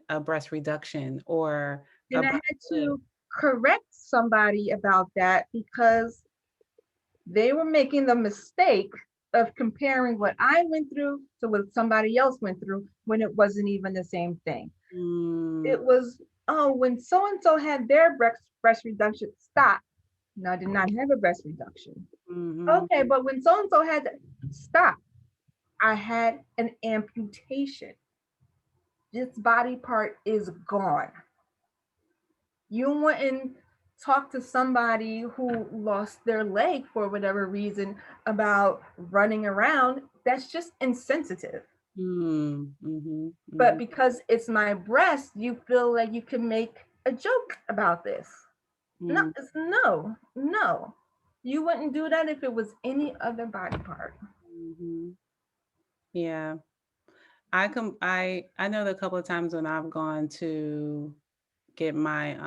a breast reduction or a And I had breast lift. to correct somebody about that because they were making the mistake of comparing what I went through to what somebody else went through when it wasn't even the same thing. Mm, It was, oh, when so and so had their breast reduction, stop. No, I did not have a breast reduction. mhm. Okay, but when so and so had that, stop. I had an amputation. This body part is gone. You wouldn't talk to somebody who lost their leg for whatever reason about running around. That's just insensitive. Mm, mhm, But mhm, because it's my breast, you feel like you can make a joke about this. No, mm, no. You wouldn't do that if it was any other body part. mhm. Yeah. I know the couple of times when I've gone to get my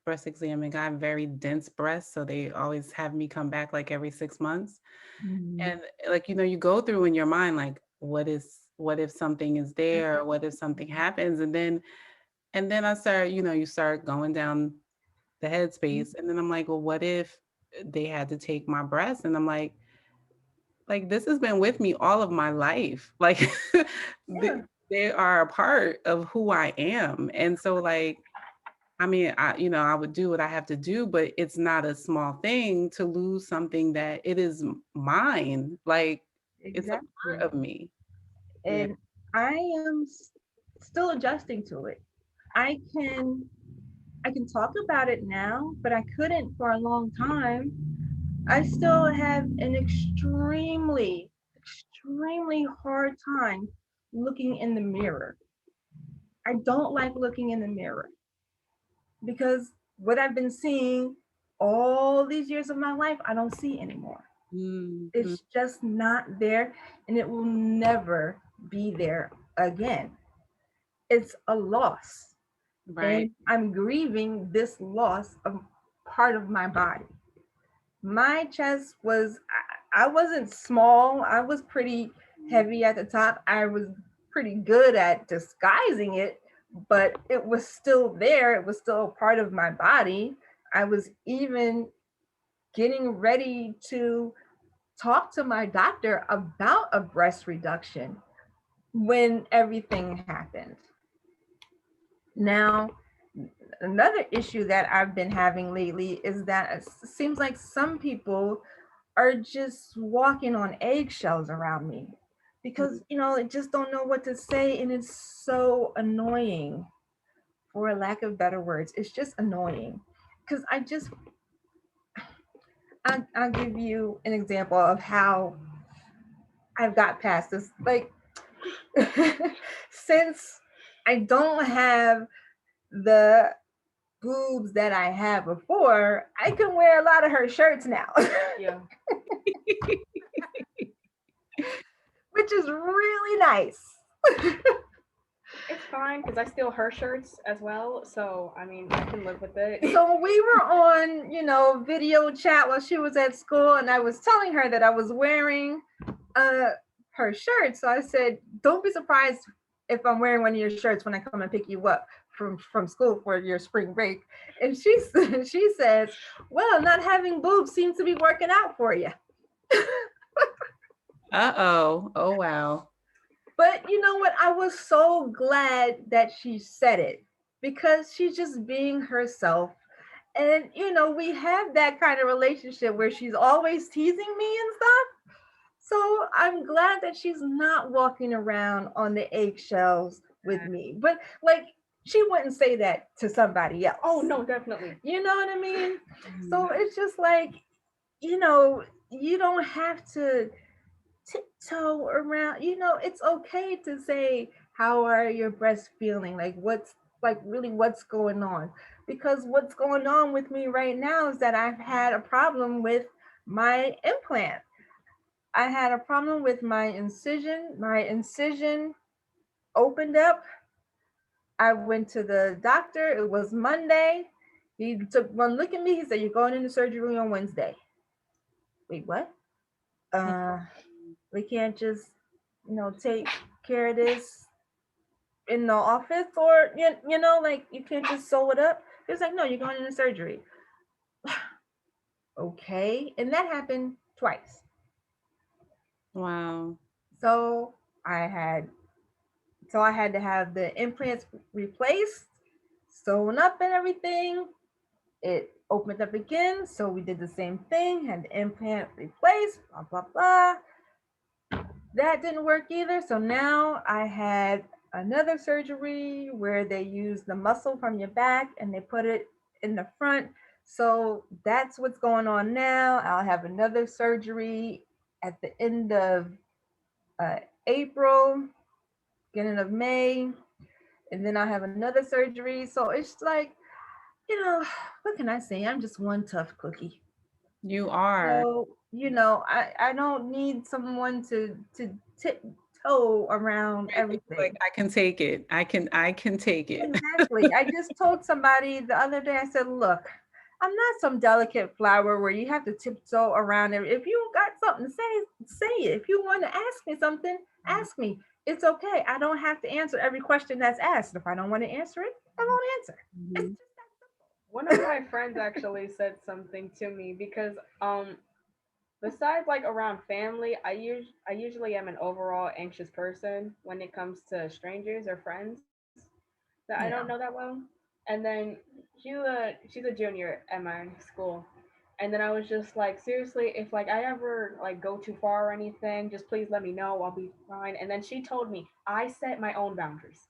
breast exam and got very dense breasts, so they always have me come back like every 6 months. Mhm. And like you go through in your mind like what if something is there, or what if something happens, and then I start, you start going down the headspace, and then I'm like, well, what if they had to take my breast? And I'm like this has been with me all of my life. Like Yeah, they are a part of who I am. And so like, I mean, I would do what I have to do, but it's not a small thing to lose something that it is mine. Like it's a part exactly. of me. Yeah. And I am still adjusting to it. I can I can talk about it now, but I couldn't for a long time. I still have an extremely hard time looking in the mirror. I don't like looking in the mirror because what I've been seeing all these years of my life, I don't see anymore. Mhm. It's just not there and it will never be there again. It's a loss. Right. And I'm grieving this loss of part of my body. My chest was, I wasn't small, I was pretty heavy at the top. I was pretty good at disguising it, but it was still there. It was still a part of my body. I was even getting ready to talk to my doctor about a breast reduction when everything happened. Now, another issue that I've been having lately is that it seems like some people are just walking on eggshells around me because, they just don't know what to say. And it's so annoying, for a lack of better words. It's just annoying because I'll give you an example of how I've got past this. Like, since I don't have the boobs that I had before, I can wear a lot of her shirts now, Yeah. which is really nice. It's fine because I steal her shirts as well. So, I mean, I can live with it. So we were on, video chat while she was at school, and I was telling her that I was wearing uh her shirt. So I said, "Don't be surprised if I'm wearing one of your shirts when I come and pick you up from school for your spring break." And she says, "Well, not having boobs seems to be working out for you." Uh-oh. Oh, wow. But you know what? I was so glad that she said it because she's just being herself. And we have that kind of relationship where she's always teasing me and stuff. So I'm glad that she's not walking around on the eggshells with me. But like, she wouldn't say that to somebody else. Oh, no, definitely. You know what I mean? Mhm. So it's just like, you don't have to tiptoe around. It's okay to say, how are your breasts feeling? Like, what's like really what's going on? Because what's going on with me right now is that I've had a problem with my implant. I had a problem with my incision. My incision opened up. I went to the doctor. It was Monday. He took one look at me. He said, "You're going into surgery on Wednesday." Wait, what? Uh, we can't just, take care of this in the office, or like, you can't just sew it up. He was like, "No, you're going into surgery." Okay, and that happened twice. Wow. So I had I had to have the implants replaced, sewn up and everything. It opened up again, so we did the same thing, had the implant replaced, blah blah blah. That didn't work either. So now I had another surgery where they use the muscle from your back and they put it in the front. So that's what's going on now. I'll have another surgery at the end of uh, April, beginning of May, and then I'll have another surgery. So it's like, what can I say? I'm just one tough cookie. You are. So, I don't need someone to tiptoe around Right, it's like, everything. I can take it. I can take it. Exactly. I just told somebody the other day, I said, "Look, I'm not some delicate flower where you have to tiptoe around it. If you got something to say it. If you want to ask me something, ask me. It's okay. I don't have to answer every question that's asked. If I don't want to answer it, I won't answer." It's Mhm. just One of my friends actually said something to me because besides like around family, I usually am an overall anxious person when it comes to strangers or friends that I don't know that yeah. well. And then she's a junior at my school. And then I was just like, seriously, if like I ever like go too far or anything, just please let me know. I'll be fine. And then she told me I set my own boundaries.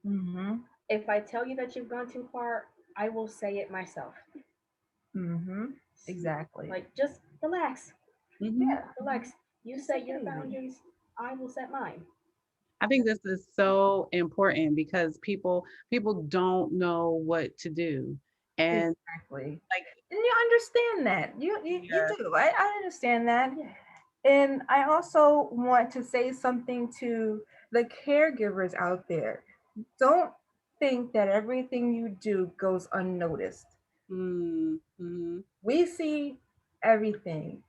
Mm-hmm. If I tell you that you've gone too far, I will say it myself. Mm-hmm. Exactly. Like just relax, Mhm. Yeah. relax. You It's set your okay. boundaries, I will set mine. I think this is so important because people don't know what to do. And Exactly. like, And you understand that. You yeah. do. I understand that. Yeah. And I also want to say something to the caregivers out there. Don't think that everything you do goes unnoticed. Mm, mhm. We see everything.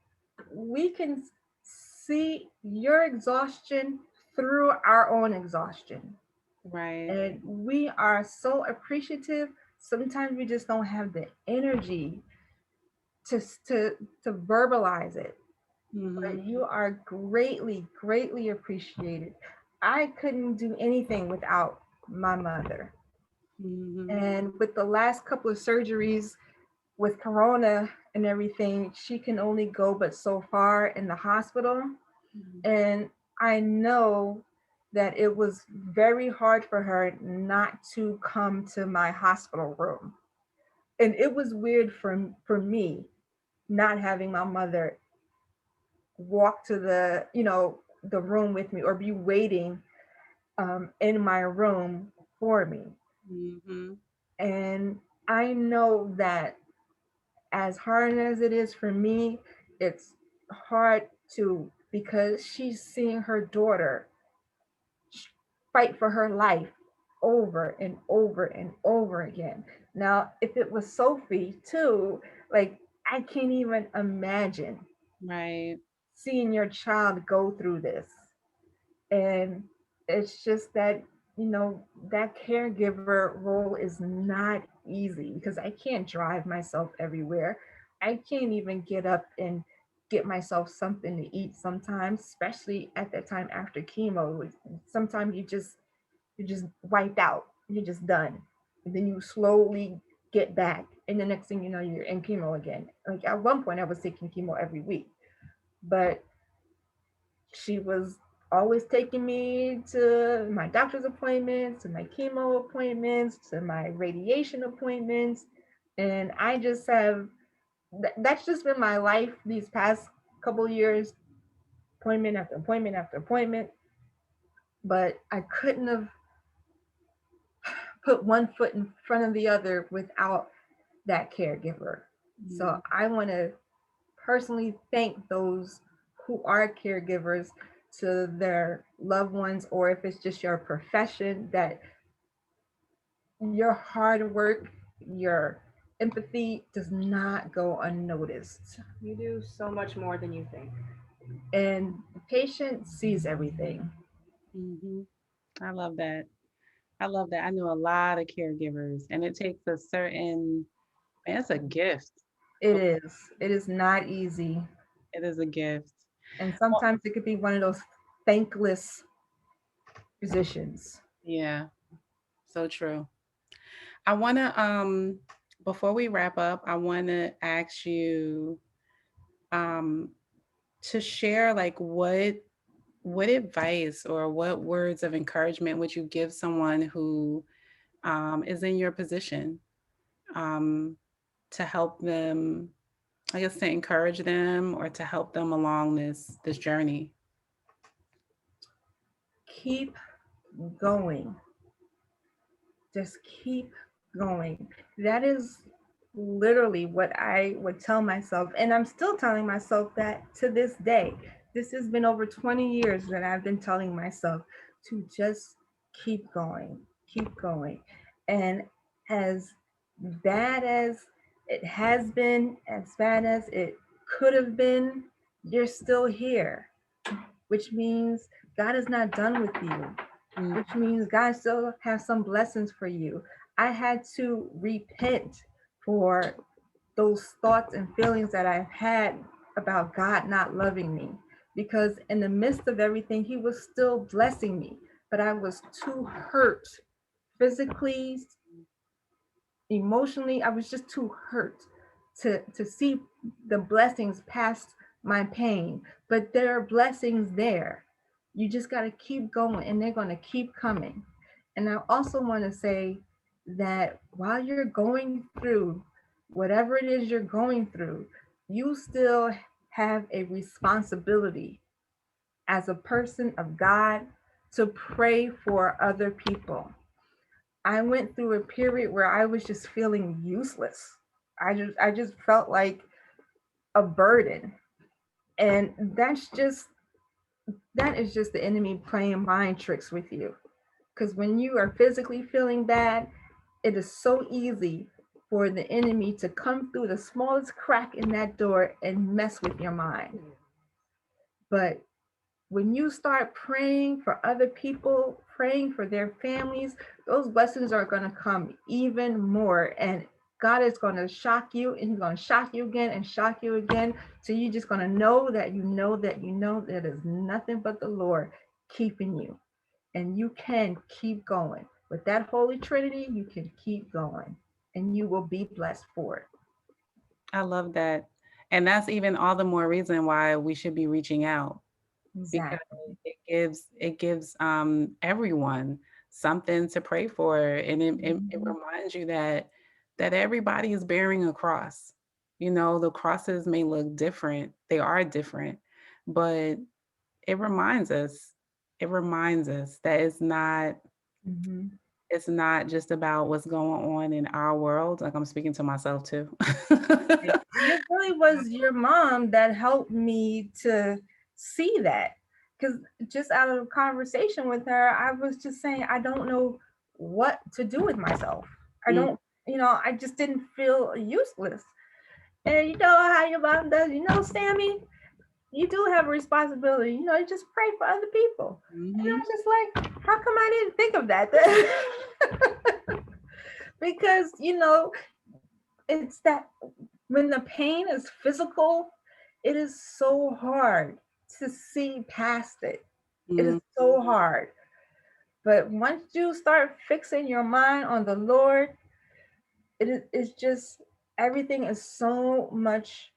We can see your exhaustion through our own exhaustion. Right. And we are so appreciative. Sometimes we just don't have the energy to to to verbalize it. Mhm. But you are greatly, greatly appreciated. I couldn't do anything without my mother. Mhm. And with the last couple of surgeries with Corona and everything, she can only go but so far in the hospital. Mhm. And I know that it was very hard for her not to come to my hospital room. And it was weird for me not having my mother walk to the room with me or be waiting in my room for me. Mm-hmm. And I know that as hard as it is for me, it's hard to, because she's seeing her daughter fight for her life over and over and over again. Now, if it was Sophie too, like, I can't even imagine Right. seeing your child go through this. And it's just that, that caregiver role is not easy because I can't drive myself everywhere. I can't even get up and get myself something to eat sometimes, especially at that time after chemo. Sometimes you just wiped out, you're just done, and then you slowly get back, and the next thing you know, you're in chemo again. Like, at one point I was taking chemo every week, but she was always taking me to my doctor's appointments, to my chemo appointments, to my radiation appointments. And I just have, that's just been my life these past couple years, appointment after appointment after appointment. But I couldn't have put one foot in front of the other without that caregiver. So Mm. I want to personally thank those who are caregivers to their loved ones, or if it's just your profession, that your hard work, your empathy does not go unnoticed. You do so much more than you think. And the patient sees everything. Mm-hmm. I love that. I love that. I know a lot of caregivers, and it takes a certain, man, it's a gift. It is. It is not easy. It is a gift. And Well, sometimes it could be one of those thankless positions. yeah, so true. I want to, before we wrap up, I want to ask you, um, to share like what advice or what words of encouragement would you give someone who is in your position, um, to help them, I guess, to encourage them or to help them along this journey. Keep going. Just keep going. That is literally what I would tell myself. And I'm still telling myself that to this day. This has been over 20 years that I've been telling myself to just keep going, keep going. And as bad as it has been, as bad as it could have been, you're still here, which means God is not done with you, Mm. which means God still has some blessings for you. I had to repent for those thoughts and feelings that I've had about God not loving me, because in the midst of everything, He was still blessing me. But I was too hurt physically, emotionally. I was just too hurt to see the blessings past my pain. But there are blessings there. You just got to keep going, and they're going to keep coming. And I also want to say that while you're going through whatever it is you're going through, you still have a responsibility as a person of God to pray for other people. I went through a period where I was just feeling useless. I just felt like a burden. And that is just the enemy playing mind tricks with you. Because when you are physically feeling bad, it is so easy for the enemy to come through the smallest crack in that door and mess with your mind. But when you start praying for other people, praying for their families, those blessings are going to come even more. And God is going to shock you, and He's going to shock you again and shock you again. So you're just going to know that you know that you know that it's nothing but the Lord keeping you. And you can keep going. With that Holy Trinity, you can keep going, and you will be blessed for it. I love that. And that's even all the more reason why we should be reaching out, because Exactly. it gives everyone something to pray for, and it Mhm. reminds you that everybody is bearing a cross. You know, the crosses may look different, they are different, but it reminds us, it reminds us that it's not, Mhm. it's not just about what's going on in our world. Like I'm speaking to myself too. And it really was your mom that helped me to see that. Because just out of conversation with her, I was just saying, I don't know what to do with myself. I Mm, don't, I just didn't feel useless. And you know how your mom does, Sammy, you do have a responsibility, you just pray for other people. And mhm. I'm just like, how come I didn't think of that then? Because, it's that when the pain is physical, it is so hard to see past it. It is Mm, so hard. But once you start fixing your mind on the Lord, it's just everything is so much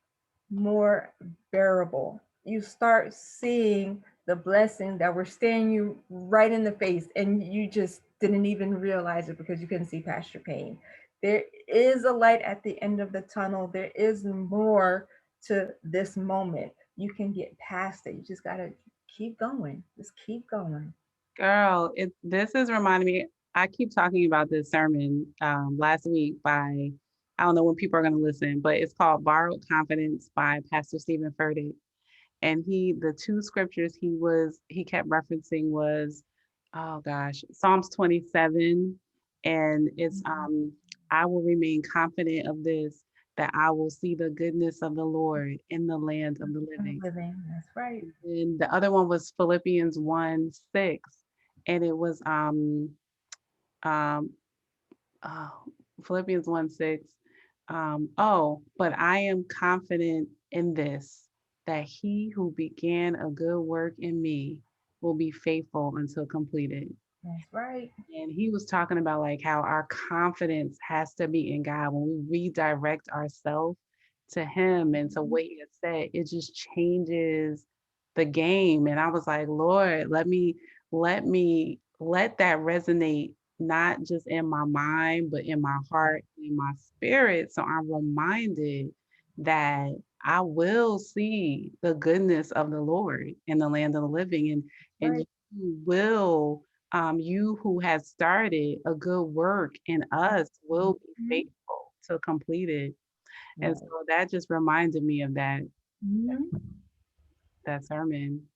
more bearable. You start seeing the blessing that were staring you right in the face, and you just didn't even realize it because you couldn't see past your pain. There is a light at the end of the tunnel. There is more to this moment. You can get past it. You just got to keep going. Just keep going. Girl, this is reminding me. I keep talking about this sermon last week by, I don't know when people are going to listen, but it's called Borrowed Confidence by Pastor Stephen Furtick. And the two scriptures he kept referencing was, oh gosh, Psalms 27. And it's, I will remain confident of this, that I will see the goodness of the Lord in the land of the I'm living. living. That's right. And the other one was Philippians 1:6. And it was um oh, Philippians 1:6. But I am confident in this, that he who began a good work in me will be faithful until completed. That's right. And he was talking about like how our confidence has to be in God. When we redirect ourselves to him and to what he has said, it just changes the game. And I was like, Lord, let that resonate, not just in my mind, but in my heart, in my spirit. So I'm reminded that I will see the goodness of the Lord in the land of the living, and Right. you will, you who has started a good work in us will be Mhm. faithful to complete it. And so Right. that just reminded me of Mhm. that sermon.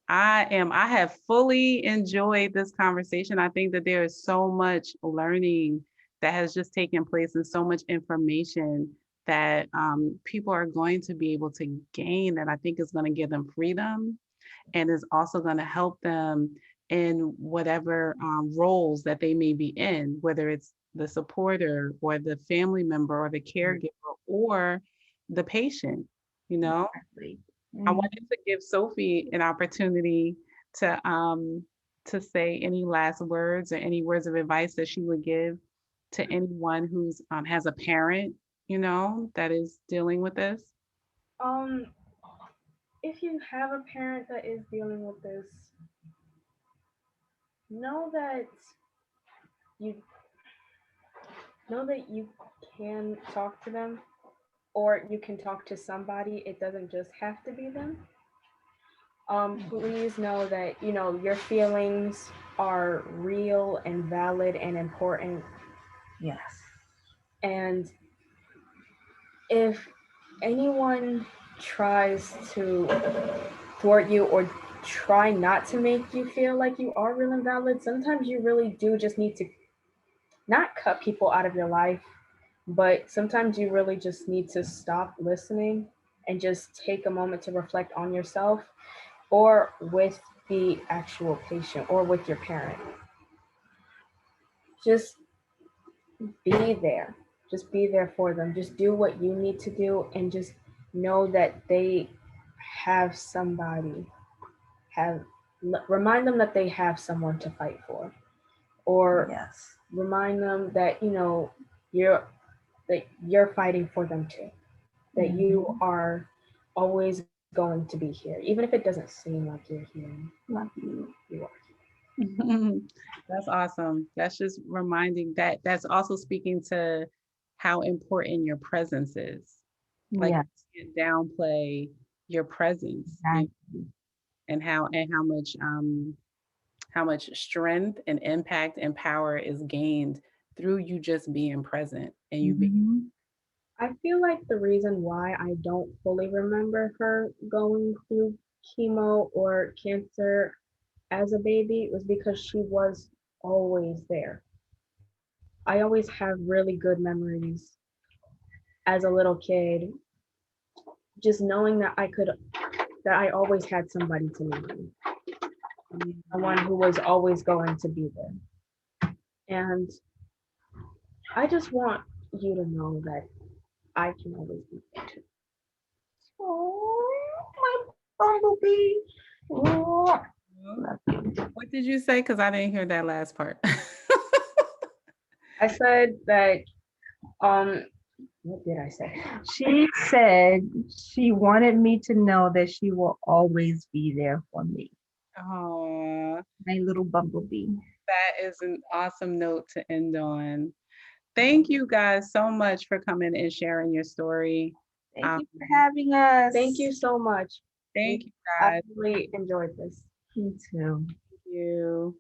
I have fully enjoyed this conversation. I think that there is so much learning that has just taken place and so much information that people are going to be able to gain, that I think is going to give them freedom and is also going to help them in whatever roles that they may be in, whether it's the supporter or the family member or the caregiver or the patient. You know, Exactly. I Mhm. wanted to give Sophie an opportunity to say any last words or any words of advice that she would give to anyone who's has a parent, that is dealing with this. Um, if you have a parent that is dealing with this, know that you you can talk to them, or you can talk to somebody. It doesn't just have to be them. Please know that your feelings are real and valid and important. Yes. And if anyone tries to thwart you or try not to make you feel like you are real and valid, sometimes you really do just need to not cut people out of your life, but sometimes you really just need to stop listening and just take a moment to reflect on yourself or with the actual patient or with your parent. Just be there. Just be there for them. Just do what you need to do and just know that they have somebody, have remind them that they have someone to fight for, or Yes. remind them that you're you're fighting for them too, that you Mhm. are always going to be here, even if it doesn't seem like you're here. Love you. You are. That's awesome. That's just reminding that that's also speaking to how important your presence is. Like Yeah. you can't downplay your presence, Exactly. and how much how much strength and impact and power is gained through you just being present and you being. Mhm. I feel like the reason why I don't fully remember her going through chemo or cancer as a baby was because she was always there. I always have really good memories as a little kid, just knowing that I always had somebody to lean on, someone who was always going to be there. And I just want you to know that I can always be there too. Oh, my bumblebee. Oh, love you. What did you say? Because I didn't hear that last part. I said that, um, what did I say? She said she wanted me to know that she will always be there for me. Oh, My little bumblebee. that is an awesome note to end on. Thank you guys so much for coming and sharing your story. Thank Um, you for having us. Thank you so much. thank you I guys. really enjoyed this. Me too. Thank you.